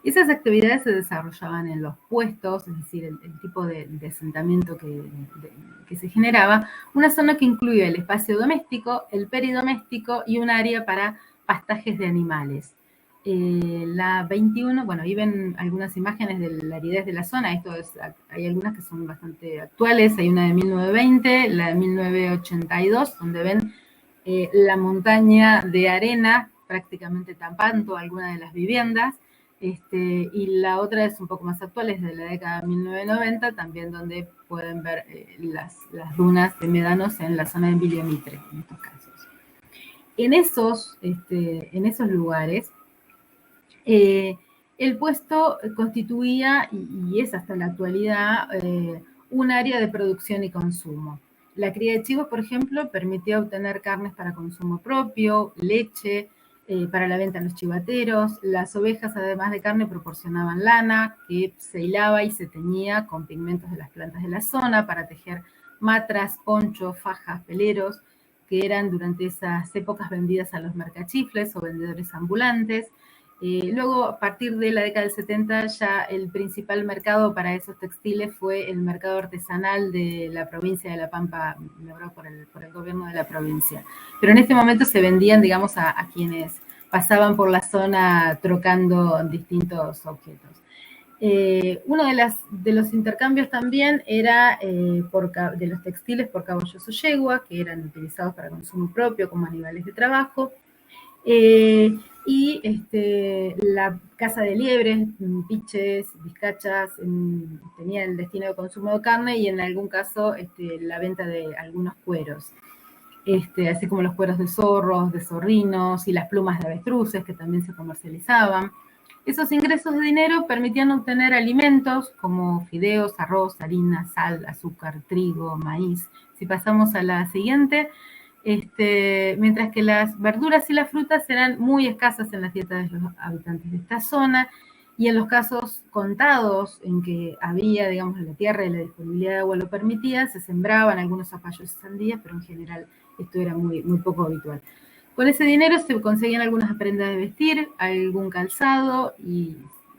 Esas actividades se desarrollaban en los puestos, es decir, el tipo de asentamiento que se generaba, una zona que incluía el espacio doméstico, el peridoméstico y un área para pastajes de animales. La 21, bueno, ahí ven algunas imágenes de la aridez de la zona, hay algunas que son bastante actuales, hay una de 1920, la de 1982, donde ven la montaña de arena prácticamente tapando algunas de las viviendas, y la otra es un poco más actual, es de la década de 1990, también donde pueden ver las dunas de médanos en la zona de Villa Mitre, en estos casos. En esos lugares, el puesto constituía, y es hasta la actualidad, un área de producción y consumo. La cría de chivos, por ejemplo, permitía obtener carnes para consumo propio, leche, para la venta en los chivateros. Las ovejas, además de carne, proporcionaban lana, que se hilaba y se teñía con pigmentos de las plantas de la zona para tejer matras, ponchos, fajas, peleros, que eran durante esas épocas vendidas a los mercachifles o vendedores ambulantes. Luego, a partir de la década del 70, ya el principal mercado para esos textiles fue el mercado artesanal de la provincia de La Pampa, logrado por el gobierno de la provincia. Pero en este momento se vendían, digamos, a quienes pasaban por la zona trocando distintos objetos. Uno de los intercambios también era de los textiles por caballos o yegua, que eran utilizados para consumo propio como animales de trabajo. Y la caza de liebres, piches, vizcachas, tenía el destino de consumo de carne y en algún caso la venta de algunos cueros, así como los cueros de zorros, de zorrinos y las plumas de avestruces que también se comercializaban. Esos ingresos de dinero permitían obtener alimentos como fideos, arroz, harina, sal, azúcar, trigo, maíz. Si pasamos a la siguiente, mientras que las verduras y las frutas eran muy escasas en las dietas de los habitantes de esta zona, y en los casos contados en que había, digamos, la tierra y la disponibilidad de agua lo permitía, se sembraban algunos zapallos y sandías, pero en general esto era muy, muy poco habitual. Con ese dinero se conseguían algunas prendas de vestir, algún calzado, y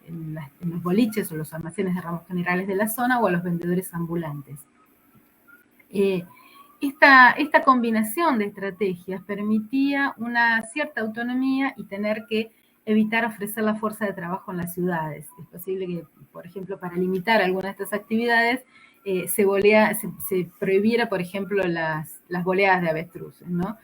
en los boliches o los almacenes de ramos generales de la zona, o a los vendedores ambulantes. Esta combinación de estrategias permitía una cierta autonomía y tener que evitar ofrecer la fuerza de trabajo en las ciudades. Es posible que, por ejemplo, para limitar algunas de estas actividades, se prohibiera, por ejemplo, las boleadas de avestruces, ¿no?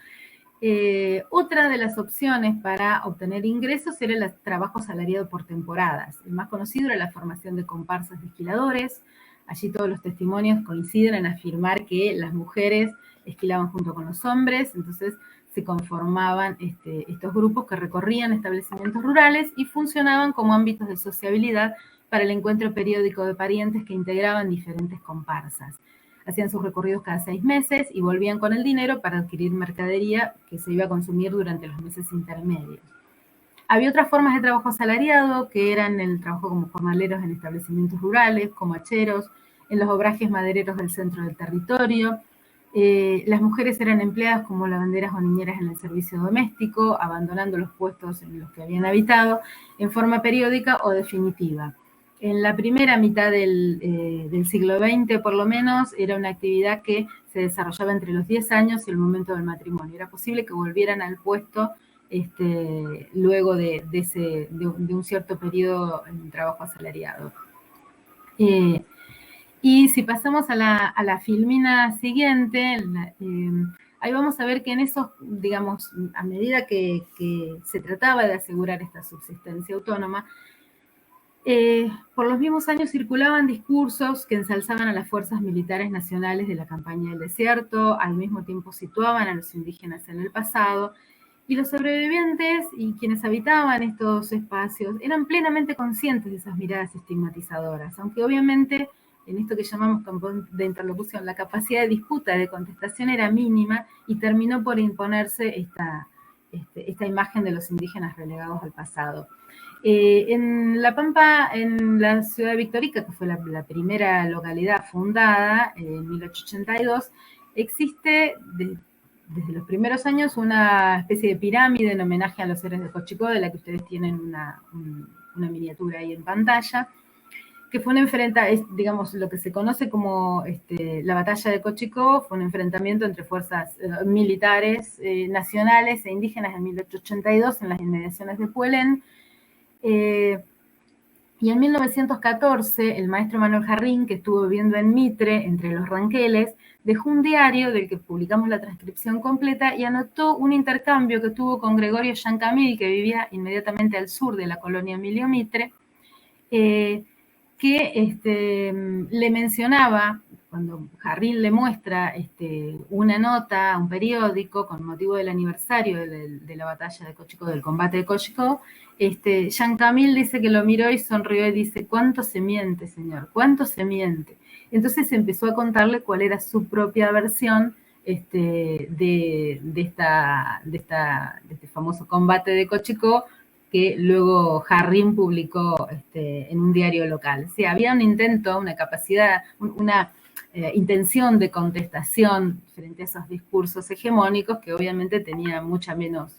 Otra de las opciones para obtener ingresos era el trabajo asalariado por temporadas. El más conocido era la formación de comparsas de esquiladores. Allí todos los testimonios coinciden en afirmar que las mujeres esquilaban junto con los hombres, entonces se conformaban estos grupos que recorrían establecimientos rurales y funcionaban como ámbitos de sociabilidad para el encuentro periódico de parientes que integraban diferentes comparsas. Hacían sus recorridos cada 6 meses y volvían con el dinero para adquirir mercadería que se iba a consumir durante los meses intermedios. Había otras formas de trabajo asalariado, que eran el trabajo como jornaleros en establecimientos rurales, como hacheros, en los obrajes madereros del centro del territorio. Las mujeres eran empleadas como lavanderas o niñeras en el servicio doméstico, abandonando los puestos en los que habían habitado en forma periódica o definitiva. En la primera mitad del siglo XX, por lo menos, era una actividad que se desarrollaba entre los 10 años y el momento del matrimonio. Era posible que volvieran al puesto luego de un cierto periodo en trabajo asalariado. Y si pasamos a la filmina siguiente, ahí vamos a ver que en esos, digamos, a medida que se trataba de asegurar esta subsistencia autónoma, por los mismos años circulaban discursos que ensalzaban a las fuerzas militares nacionales de la campaña del desierto, al mismo tiempo situaban a los indígenas en el pasado, y los sobrevivientes y quienes habitaban estos espacios eran plenamente conscientes de esas miradas estigmatizadoras, aunque obviamente en esto que llamamos campo de interlocución, la capacidad de disputa, de contestación era mínima y terminó por imponerse esta imagen de los indígenas relegados al pasado. En La Pampa, en la ciudad de Victorica, que fue la primera localidad fundada en 1882, existe desde los primeros años una especie de pirámide en homenaje a los héroes de Cochicó, de la que ustedes tienen una miniatura ahí en pantalla, que fue digamos, lo que se conoce como la batalla de Cochicó, fue un enfrentamiento entre fuerzas militares nacionales e indígenas en 1882 en las inmediaciones de Puelén. Y en 1914, el maestro Manuel Jarrín, que estuvo viviendo en Mitre, entre los ranqueles, dejó un diario del que publicamos la transcripción completa y anotó un intercambio que tuvo con Gregorio Yancamil, que vivía inmediatamente al sur de la colonia Emilio Mitre, que le mencionaba, cuando Jarrín le muestra una nota a un periódico con motivo del aniversario de la batalla de Cochicó, del combate de Cochicó, Yancamil dice que lo miró y sonrió y dice: ¿cuánto se miente, señor? ¿Cuánto se miente? Entonces empezó a contarle cuál era su propia versión de este famoso combate de Cochicó, que luego Jarrín publicó en un diario local. O sea, había un intento, una capacidad, una intención de contestación frente a esos discursos hegemónicos que obviamente tenía muchas menos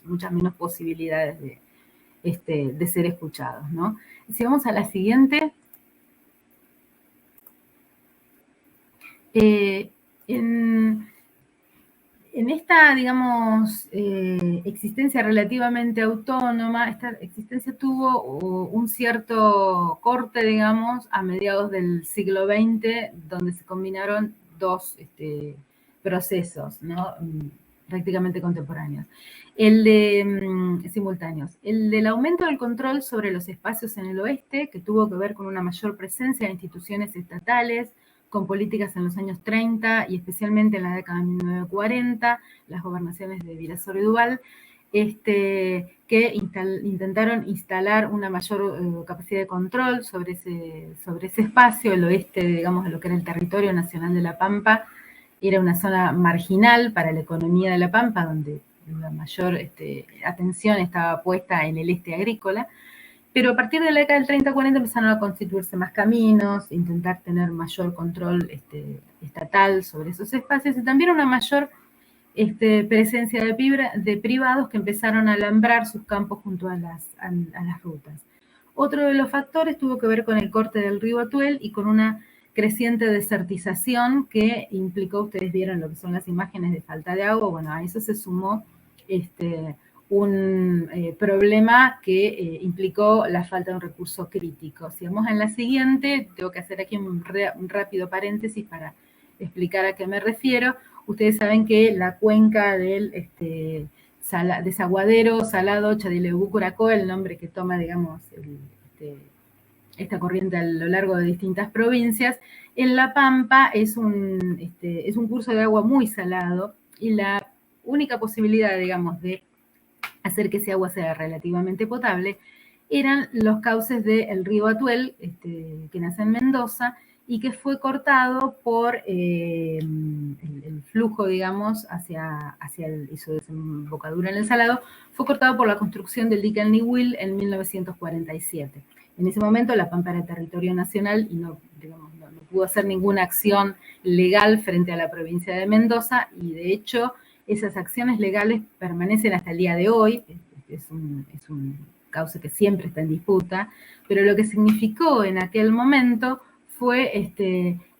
posibilidades de ser escuchados, ¿no? Si vamos a la siguiente. En esta, digamos, existencia relativamente autónoma, esta existencia tuvo un cierto corte, digamos, a mediados del siglo XX, donde se combinaron dos procesos, ¿no?, prácticamente contemporáneos, simultáneos. El del aumento del control sobre los espacios en el oeste, que tuvo que ver con una mayor presencia de instituciones estatales, con políticas en los años 30 y especialmente en la década de 1940, las gobernaciones de Virasoro y Duval, que intentaron instalar una mayor capacidad de control sobre ese espacio. El oeste, digamos, de lo que era el territorio nacional de La Pampa, era una zona marginal para la economía de La Pampa, donde la mayor atención estaba puesta en el este agrícola. Pero a partir de la década del 30-40 empezaron a constituirse más caminos, intentar tener mayor control estatal sobre esos espacios y también una mayor presencia de privados que empezaron a alambrar sus campos junto a las rutas. Otro de los factores tuvo que ver con el corte del río Atuel y con una creciente desertización que implicó, ustedes vieron lo que son las imágenes de falta de agua. Bueno, a eso se sumó un problema que implicó la falta de un recurso crítico. Si vamos en la siguiente, tengo que hacer aquí un rápido paréntesis para explicar a qué me refiero. Ustedes saben que la cuenca del desaguadero salado Chadilebu-Curacó, el nombre que toma, digamos, esta corriente a lo largo de distintas provincias, en La Pampa es un curso de agua muy salado y la única posibilidad, digamos, de hacer que ese agua sea relativamente potable eran los cauces del río Atuel, que nace en Mendoza, y que fue cortado por el flujo, digamos, y su desembocadura en el Salado, fue cortado por la construcción del dique El Niwil en 1947. En ese momento la Pampa era territorio nacional y no pudo hacer ninguna acción legal frente a la provincia de Mendoza, y de hecho esas acciones legales permanecen hasta el día de hoy. Es un cauce que siempre está en disputa, pero lo que significó en aquel momento fue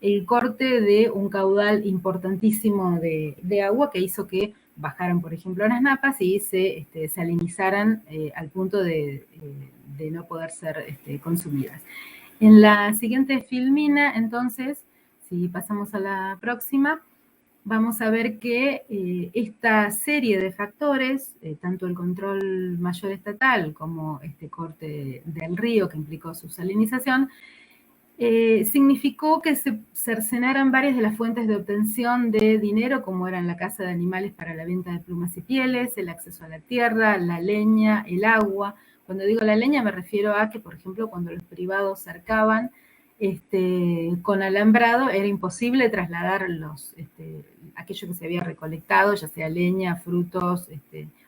el corte de un caudal importantísimo de agua que hizo que bajaran, por ejemplo, las napas y se salinizaran al punto de no poder ser consumidas. En la siguiente filmina, entonces, si pasamos a la próxima, vamos a ver que esta serie de factores, tanto el control mayor estatal como este corte del río que implicó su salinización, significó que se cercenaran varias de las fuentes de obtención de dinero, como eran la caza de animales para la venta de plumas y pieles, el acceso a la tierra, la leña, el agua. Cuando digo la leña me refiero a que, por ejemplo, cuando los privados cercaban con alambrado, era imposible trasladar aquello que se había recolectado, ya sea leña, frutos,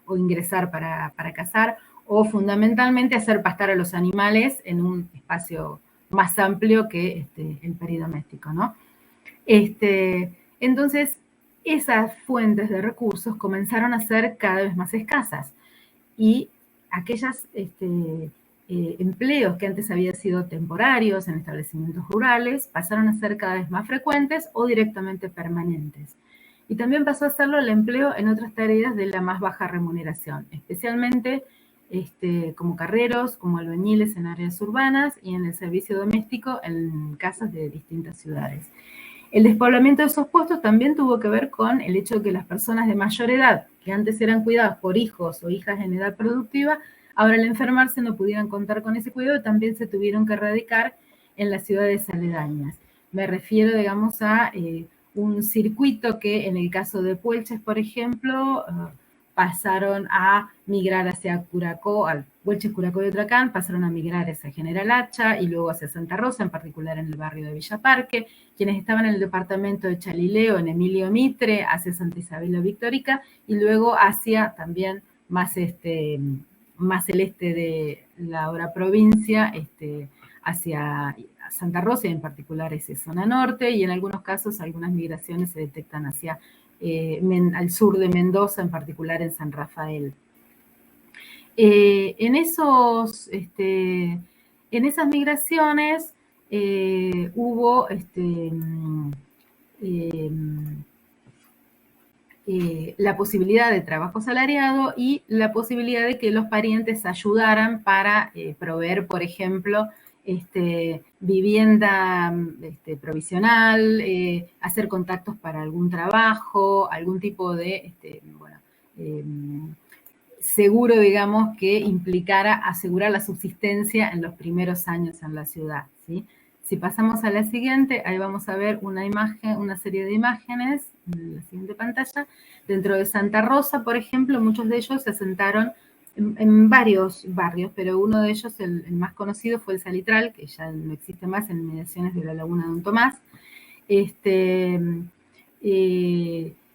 o ingresar para cazar, o fundamentalmente hacer pastar a los animales en un espacio más amplio que el peridoméstico, ¿no? Entonces, esas fuentes de recursos comenzaron a ser cada vez más escasas, y aquellos empleos que antes habían sido temporarios en establecimientos rurales pasaron a ser cada vez más frecuentes o directamente permanentes. Y también pasó a serlo el empleo en otras tareas de la más baja remuneración, especialmente como carreros, como albañiles en áreas urbanas y en el servicio doméstico en casas de distintas ciudades. El despoblamiento de esos puestos también tuvo que ver con el hecho de que las personas de mayor edad, que antes eran cuidadas por hijos o hijas en edad productiva, ahora al enfermarse no pudieran contar con ese cuidado y también se tuvieron que radicar en las ciudades aledañas. Me refiero, digamos, a un circuito que en el caso de Puelches, por ejemplo, pasaron a migrar hacia Curacó, al Puelches, Curacó y Otracán, pasaron a migrar hacia General Hacha y luego hacia Santa Rosa, en particular en el barrio de Villa Parque. Quienes estaban en el departamento de Chalileo, en Emilio Mitre, hacia Santa Isabel o Victórica, y luego hacia también más el este de la ahora provincia, hacia Santa Rosa, y en particular esa zona norte, y en algunos casos algunas migraciones se detectan hacia al sur de Mendoza, en particular en San Rafael. En esas migraciones hubo la posibilidad de trabajo asalariado y la posibilidad de que los parientes ayudaran para proveer, por ejemplo, vivienda provisional, hacer contactos para algún trabajo, algún tipo de seguro, digamos, que implicara asegurar la subsistencia en los primeros años en la ciudad, ¿sí? Si pasamos a la siguiente, ahí vamos a ver una serie de imágenes en la siguiente pantalla. Dentro de Santa Rosa, por ejemplo, muchos de ellos se asentaron en varios barrios, pero uno de ellos, el más conocido, fue el Salitral, que ya no existe más, en inmediaciones de la Laguna de Don Tomás.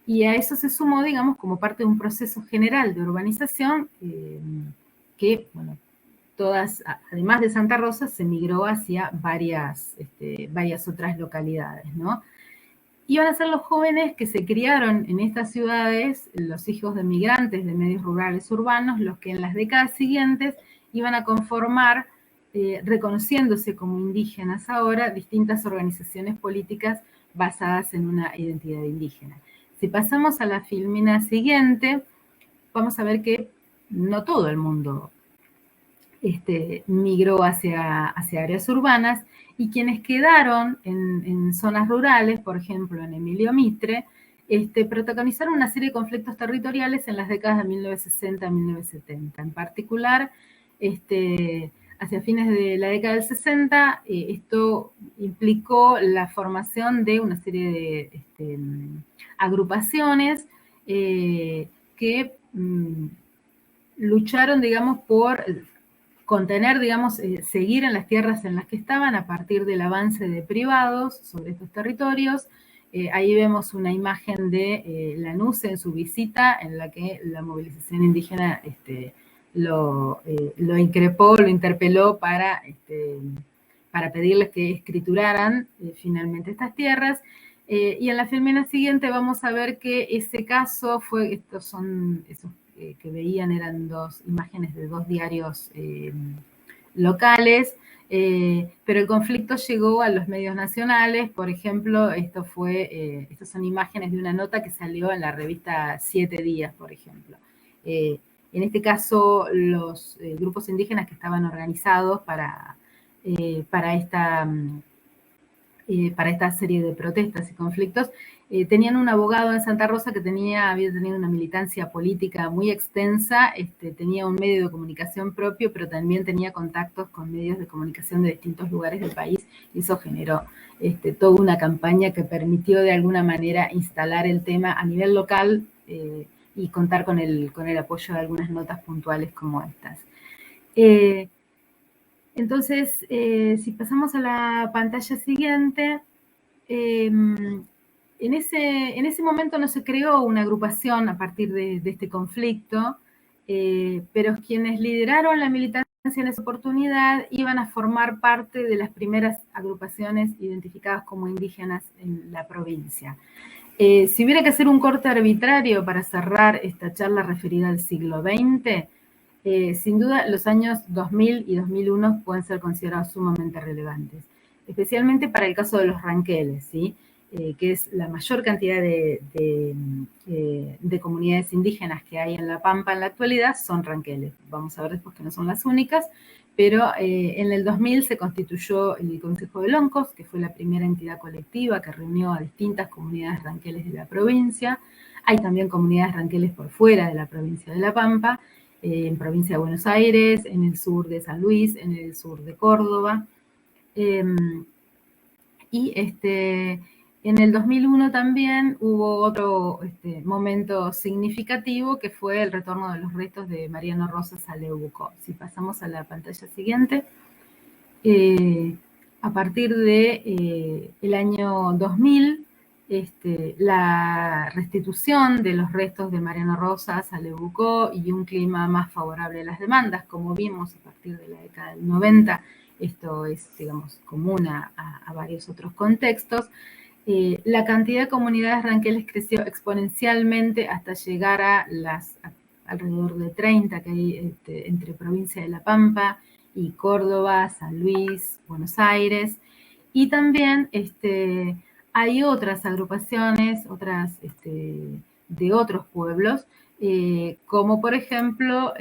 Y a eso se sumó, digamos, como parte de un proceso general de urbanización que, bueno, además de Santa Rosa, se migró hacia varias otras localidades, ¿no? Iban a ser los jóvenes que se criaron en estas ciudades, los hijos de migrantes de medios rurales urbanos, los que en las décadas siguientes iban a conformar, reconociéndose como indígenas ahora, distintas organizaciones políticas basadas en una identidad indígena. Si pasamos a la filmina siguiente, vamos a ver que no todo el mundo migró hacia áreas urbanas, y quienes quedaron en zonas rurales, por ejemplo en Emilio Mitre, protagonizaron una serie de conflictos territoriales en las décadas de 1960 a 1970. En particular, hacia fines de la década del 60, esto implicó la formación de una serie de agrupaciones que lucharon, digamos, por contener, digamos, seguir en las tierras en las que estaban a partir del avance de privados sobre estos territorios. Ahí vemos una imagen de Lanús en su visita, en la que la movilización indígena lo increpó, lo interpeló para pedirles que escrituraran finalmente estas tierras. Y en la filmina siguiente vamos a ver que ese caso fue, estos son esos que veían, eran dos imágenes de dos diarios locales, pero el conflicto llegó a los medios nacionales. Por ejemplo, estas son imágenes de una nota que salió en la revista 7 Días, por ejemplo. En este caso, los grupos indígenas que estaban organizados para esta serie de protestas y conflictos, tenían un abogado en Santa Rosa que había tenido una militancia política muy extensa, tenía un medio de comunicación propio, pero también tenía contactos con medios de comunicación de distintos lugares del país, y eso generó toda una campaña que permitió de alguna manera instalar el tema a nivel local y contar con el apoyo de algunas notas puntuales como estas. Entonces, si pasamos a la pantalla siguiente, en ese momento no se creó una agrupación a partir de este conflicto, pero quienes lideraron la militancia en esa oportunidad iban a formar parte de las primeras agrupaciones identificadas como indígenas en la provincia. Si hubiera que hacer un corte arbitrario para cerrar esta charla referida al siglo XX, sin duda los años 2000 y 2001 pueden ser considerados sumamente relevantes, especialmente para el caso de los ranqueles, ¿sí? Que es la mayor cantidad de comunidades indígenas que hay en La Pampa en la actualidad, son ranqueles. Vamos a ver después que no son las únicas, pero en el 2000 se constituyó el Consejo de Loncos, que fue la primera entidad colectiva que reunió a distintas comunidades ranqueles de la provincia. Hay también comunidades ranqueles por fuera de la provincia de La Pampa, en provincia de Buenos Aires, en el sur de San Luis, en el sur de Córdoba. Y en el 2001 también hubo otro momento significativo, que fue el retorno de los restos de Mariano Rosas a Leuco. Si pasamos a la pantalla siguiente, a partir de el año 2000, la restitución de los restos de Mariano Rosas a Leuco y un clima más favorable a las demandas, como vimos a partir de la década del 90, esto es, digamos, común a varios otros contextos. La cantidad de comunidades ranqueles creció exponencialmente hasta llegar a las alrededor de 30 que hay entre provincia de La Pampa y Córdoba, San Luis, Buenos Aires. Y también hay otras agrupaciones, de otros pueblos, como por ejemplo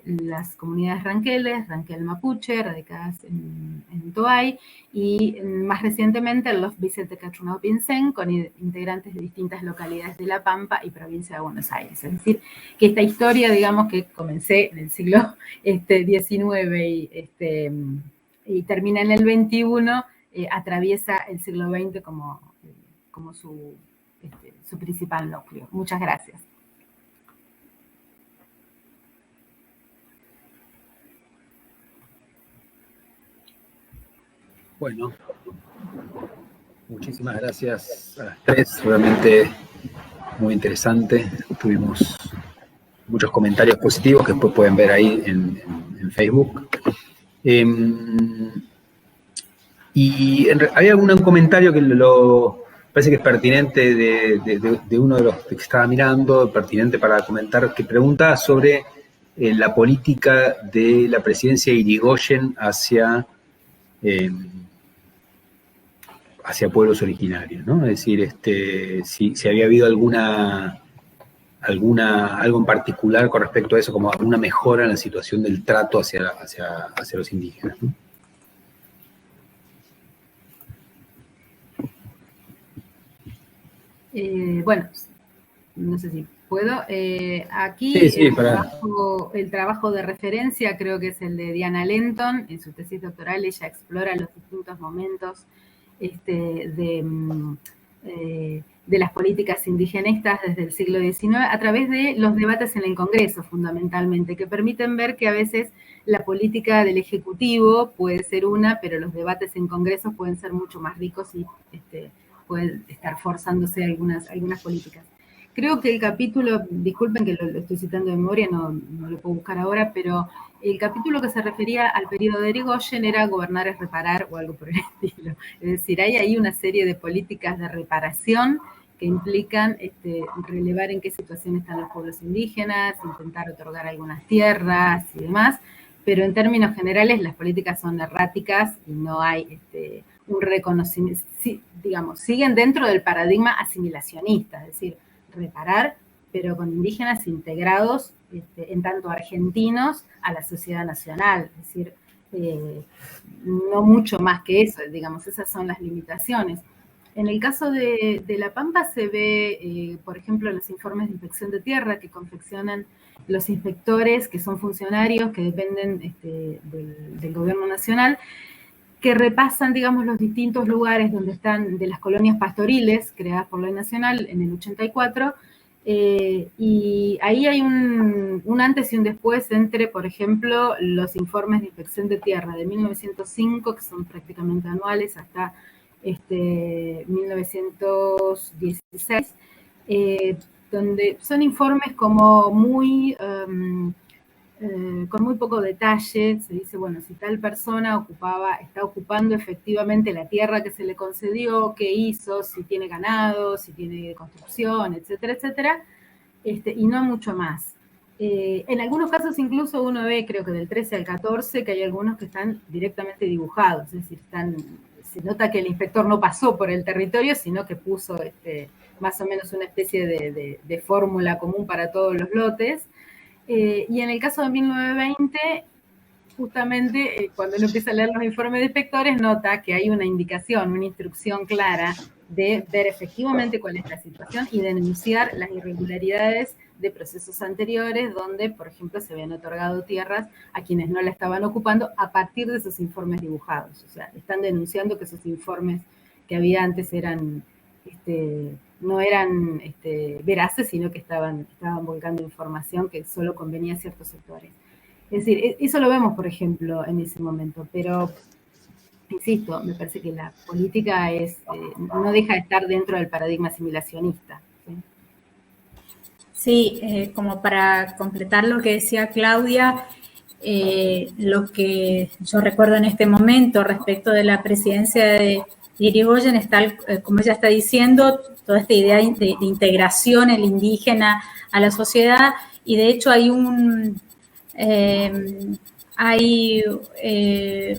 las comunidades ranqueles, Ranquel Mapuche, radicadas en Toay, y más recientemente los Vicente Cachunao Pincén, con integrantes de distintas localidades de La Pampa y provincia de Buenos Aires. Es decir, que esta historia, digamos, que comencé en el siglo XIX y termina en el XXI, atraviesa el siglo XX como su principal núcleo. Muchas gracias. Bueno, muchísimas gracias a las tres, realmente muy interesante. Tuvimos muchos comentarios positivos que después pueden ver ahí en Facebook. Y había un comentario que parece que es pertinente de uno de los que estaba mirando, pertinente para comentar, que pregunta sobre la política de la presidencia de Irigoyen hacia pueblos originarios, ¿no? Es decir, si había habido algo en particular con respecto a eso, como alguna mejora en la situación del trato hacia los indígenas, ¿no? Bueno, no sé si puedo. Aquí sí, el trabajo de referencia creo que es el de Diana Lenton. En su tesis doctoral ella explora los distintos momentos de las políticas indigenistas desde el siglo XIX a través de los debates en el Congreso, fundamentalmente, que permiten ver que a veces la política del Ejecutivo puede ser una, pero los debates en Congreso pueden ser mucho más ricos y pueden estar forzándose algunas políticas. Creo que el capítulo, disculpen que lo estoy citando de memoria, no lo puedo buscar ahora, pero el capítulo que se refería al periodo de Irigoyen era gobernar es reparar o algo por el estilo. Es decir, hay ahí una serie de políticas de reparación que implican relevar en qué situación están los pueblos indígenas, intentar otorgar algunas tierras y demás, pero en términos generales las políticas son erráticas y no hay un reconocimiento, digamos, siguen dentro del paradigma asimilacionista, es decir, reparar, pero con indígenas integrados en tanto argentinos a la sociedad nacional, es decir, no mucho más que eso, digamos, esas son las limitaciones. En el caso de La Pampa se ve, por ejemplo, en los informes de inspección de tierra que confeccionan los inspectores, que son funcionarios que dependen del gobierno nacional, que repasan, digamos, los distintos lugares donde están de las colonias pastoriles creadas por Ley Nacional en el 84, y ahí hay un antes y un después entre, por ejemplo, los informes de inspección de tierra de 1905, que son prácticamente anuales, hasta 1916, donde son informes como muy... con muy poco detalle, se dice, bueno, si tal persona está ocupando efectivamente la tierra que se le concedió, qué hizo, si tiene ganado, si tiene construcción, etcétera, etcétera, y no mucho más. En algunos casos incluso uno ve, creo que del 13 al 14, que hay algunos que están directamente dibujados, es decir, se nota que el inspector no pasó por el territorio, sino que puso más o menos una especie de fórmula común para todos los lotes. Y en el caso de 1920, justamente cuando uno empieza a leer los informes de inspectores, nota que hay una indicación, una instrucción clara de ver efectivamente cuál es la situación y denunciar las irregularidades de procesos anteriores donde, por ejemplo, se habían otorgado tierras a quienes no la estaban ocupando a partir de esos informes dibujados. O sea, están denunciando que esos informes que había antes eran... no eran veraces, sino que estaban volcando información que solo convenía a ciertos sectores. Es decir, eso lo vemos, por ejemplo, en ese momento, pero, insisto, me parece que la política no deja de estar dentro del paradigma asimilacionista. Sí, como para completar lo que decía Claudia, lo que yo recuerdo en este momento respecto de la presidencia de Irigoyen está, como ella está diciendo, toda esta idea de integración el indígena a la sociedad, y de hecho hay un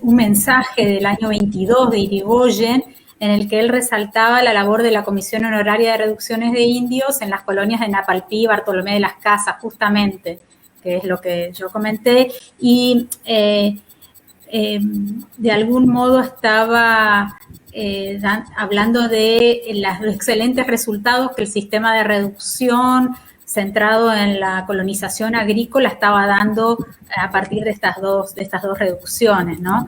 mensaje del año 22 de Irigoyen en el que él resaltaba la labor de la Comisión Honoraria de Reducciones de Indios en las colonias de Napalpí y Bartolomé de las Casas, justamente, que es lo que yo comenté, y de algún modo estaba hablando de los excelentes resultados que el sistema de reducción centrado en la colonización agrícola estaba dando a partir de estas dos reducciones, ¿no?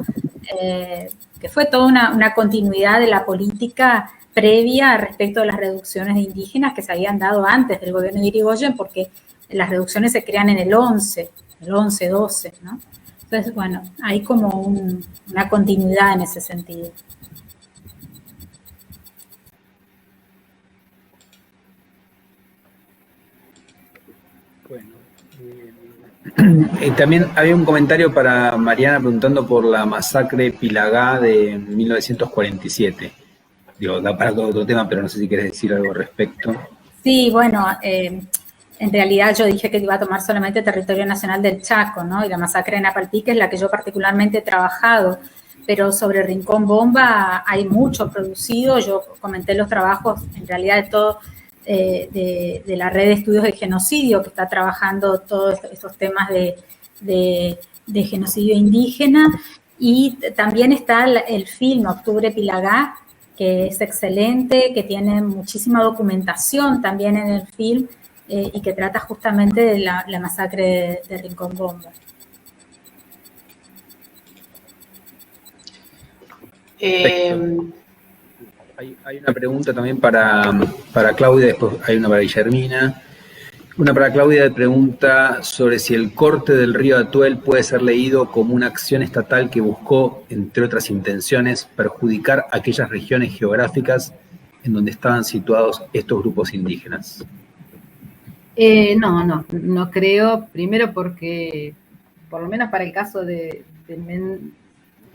Que fue toda una continuidad de la política previa respecto a las reducciones de indígenas que se habían dado antes del gobierno de Irigoyen, porque las reducciones se crean en el 11, 12, ¿no? Entonces, bueno, hay como una continuidad en ese sentido. También había un comentario para Mariana preguntando por la masacre Pilagá de 1947. Digo, da para todo otro tema, pero no sé si querés decir algo al respecto. Sí, bueno, en realidad yo dije que iba a tomar solamente territorio nacional del Chaco, ¿no? Y la masacre de Napalpí, que es la que yo particularmente he trabajado, pero sobre Rincón Bomba hay mucho producido. Yo comenté los trabajos, en realidad, de todo, de la red de estudios de genocidio que está trabajando todos estos temas de genocidio indígena, y también está el film Octubre Pilagá, que es excelente, que tiene muchísima documentación también en el film, y que trata justamente de la masacre de Rincón Bomba. Hay una pregunta también para Claudia, después hay una para Guillermina. Una para Claudia pregunta sobre si el corte del río Atuel puede ser leído como una acción estatal que buscó, entre otras intenciones, perjudicar aquellas regiones geográficas en donde estaban situados estos grupos indígenas. No creo. Primero porque, por lo menos para el caso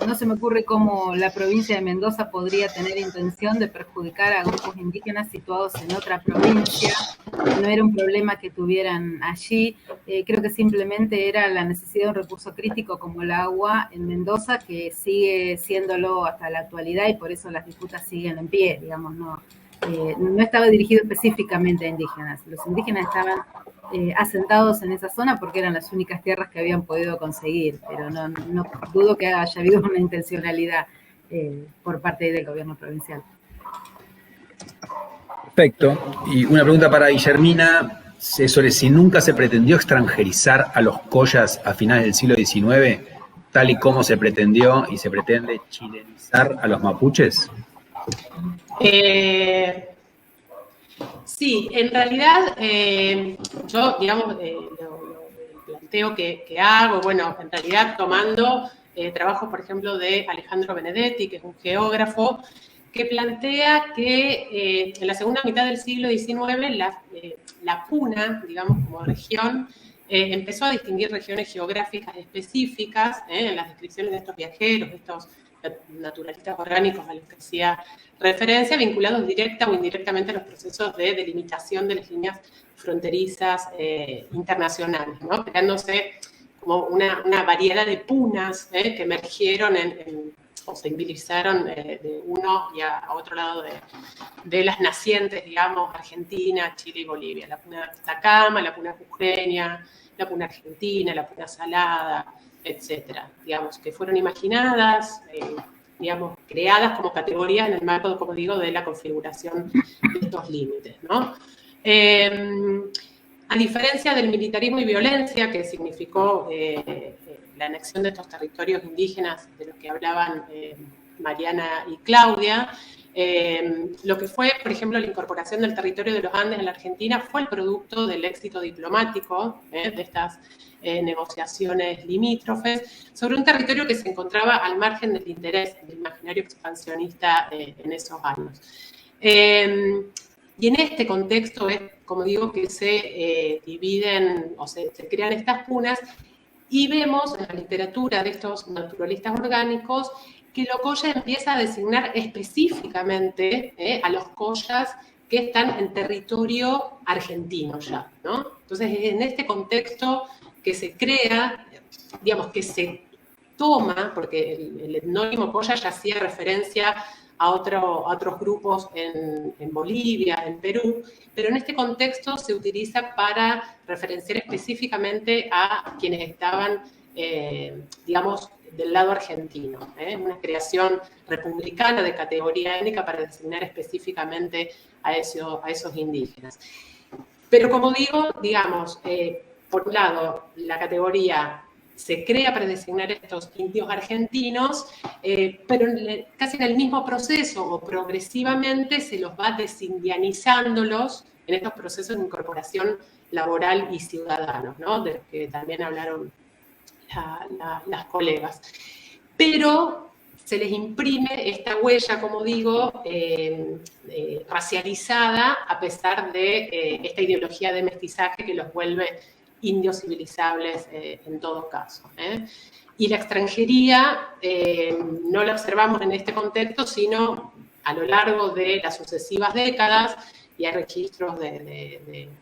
no se me ocurre cómo la provincia de Mendoza podría tener intención de perjudicar a grupos indígenas situados en otra provincia. No era un problema que tuvieran allí. Creo que simplemente era la necesidad de un recurso crítico como el agua en Mendoza, que sigue siéndolo hasta la actualidad y por eso las disputas siguen en pie, digamos, no estaba dirigido específicamente a indígenas. Los indígenas estaban asentados en esa zona porque eran las únicas tierras que habían podido conseguir, pero no dudo que haya habido una intencionalidad por parte del gobierno provincial. Perfecto. Y una pregunta para Guillermina sobre si nunca se pretendió extranjerizar a los collas a finales del siglo XIX, tal y como se pretendió y se pretende chilenizar a los mapuches. Sí, en realidad yo, digamos, lo planteo que hago, bueno, en realidad tomando trabajos, por ejemplo, de Alejandro Benedetti, que es un geógrafo, que plantea que en la segunda mitad del siglo XIX la Puna, digamos, como región, empezó a distinguir regiones geográficas específicas en las descripciones de estos viajeros, de estos naturalistas orgánicos a los que hacía referencia, vinculados directa o indirectamente a los procesos de delimitación de las líneas fronterizas internacionales, ¿no? Creándose como una variedad de punas que emergieron o se civilizaron de uno y a otro lado de las nacientes, digamos, Argentina, Chile y Bolivia. La puna de Atacama, la puna jujeña, la puna argentina, la puna salada, etcétera, digamos, que fueron imaginadas, digamos, creadas como categorías en el marco, como digo, de la configuración de estos límites, ¿no? A diferencia del militarismo y violencia que significó la anexión de estos territorios indígenas de los que hablaban Mariana y Claudia, lo que fue, por ejemplo, la incorporación del territorio de los Andes en la Argentina fue el producto del éxito diplomático de estas negociaciones limítrofes sobre un territorio que se encontraba al margen del interés del imaginario expansionista en esos años. Y en este contexto es, como digo, que se dividen o se crean estas punas y vemos en la literatura de estos naturalistas orgánicos que el Ocoya empieza a designar específicamente a los collas que están en territorio argentino ya, ¿no? Entonces, en este contexto que se crea, digamos, que se toma, porque el etnónimo Colla ya hacía referencia a otros grupos en Bolivia, en Perú, pero en este contexto se utiliza para referenciar específicamente a quienes estaban, digamos, del lado argentino, una creación republicana de categoría étnica para designar específicamente a esos indígenas. Pero como digo, digamos, por un lado, la categoría se crea para designar a estos indios argentinos, pero casi en el mismo proceso o progresivamente se los va desindianizándolos en estos procesos de incorporación laboral y ciudadanos, ¿no? De los que también hablaron las colegas. Pero se les imprime esta huella, como digo, racializada a pesar de esta ideología de mestizaje que los vuelve indios civilizables en todo caso. Y la extranjería no la observamos en este contexto, sino a lo largo de las sucesivas décadas, y hay registros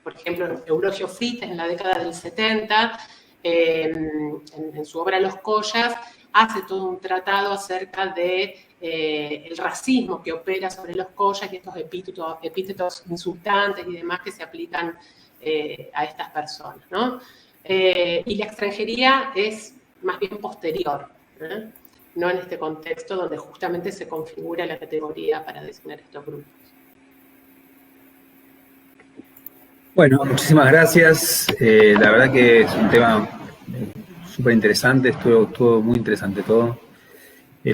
por ejemplo, Eulogio Frites en la década del 70, en su obra Los Collas, hace todo un tratado acerca de el racismo que opera sobre los collas y estos epítetos insultantes y demás que se aplican a estas personas, ¿no? Y la extranjería es más bien posterior, no en este contexto donde justamente se configura la categoría para designar estos grupos. Bueno, muchísimas gracias. La verdad que es un tema súper interesante, estuvo muy interesante todo.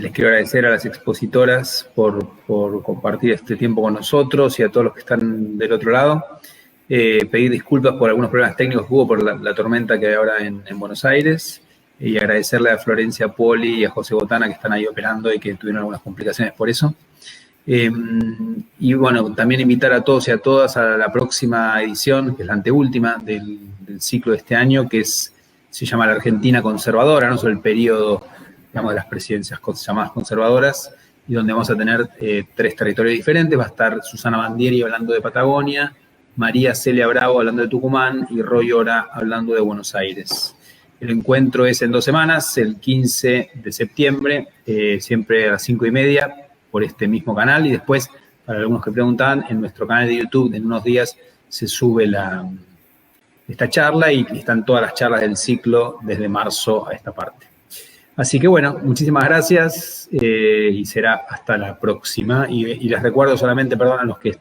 Les quiero agradecer a las expositoras por compartir este tiempo con nosotros y a todos los que están del otro lado. Pedir disculpas por algunos problemas técnicos que hubo por la tormenta que hay ahora en Buenos Aires. Y agradecerle a Florencia Poli y a José Botana que están ahí operando y que tuvieron algunas complicaciones por eso. Y bueno, también invitar a todos y a todas a la próxima edición, que es la anteúltima del ciclo de este año, que se llama La Argentina Conservadora, no solo el periodo, digamos, de las presidencias llamadas conservadoras, y donde vamos a tener 3 territorios diferentes. Va a estar Susana Bandieri hablando de Patagonia, María Celia Bravo hablando de Tucumán y Roy Ora hablando de Buenos Aires. El encuentro es en 2 semanas, el 15 de septiembre, siempre a las 5:30 por este mismo canal. Y después, para algunos que preguntaban, en nuestro canal de YouTube en unos días se sube esta charla y están todas las charlas del ciclo desde marzo a esta parte. Así que bueno, muchísimas gracias y será hasta la próxima. Y les recuerdo solamente, perdón, a los que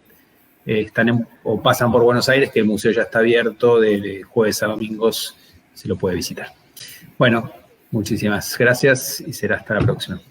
están o pasan por Buenos Aires, que el museo ya está abierto de jueves a domingos. Se lo puede visitar. Bueno, muchísimas gracias y será hasta la próxima.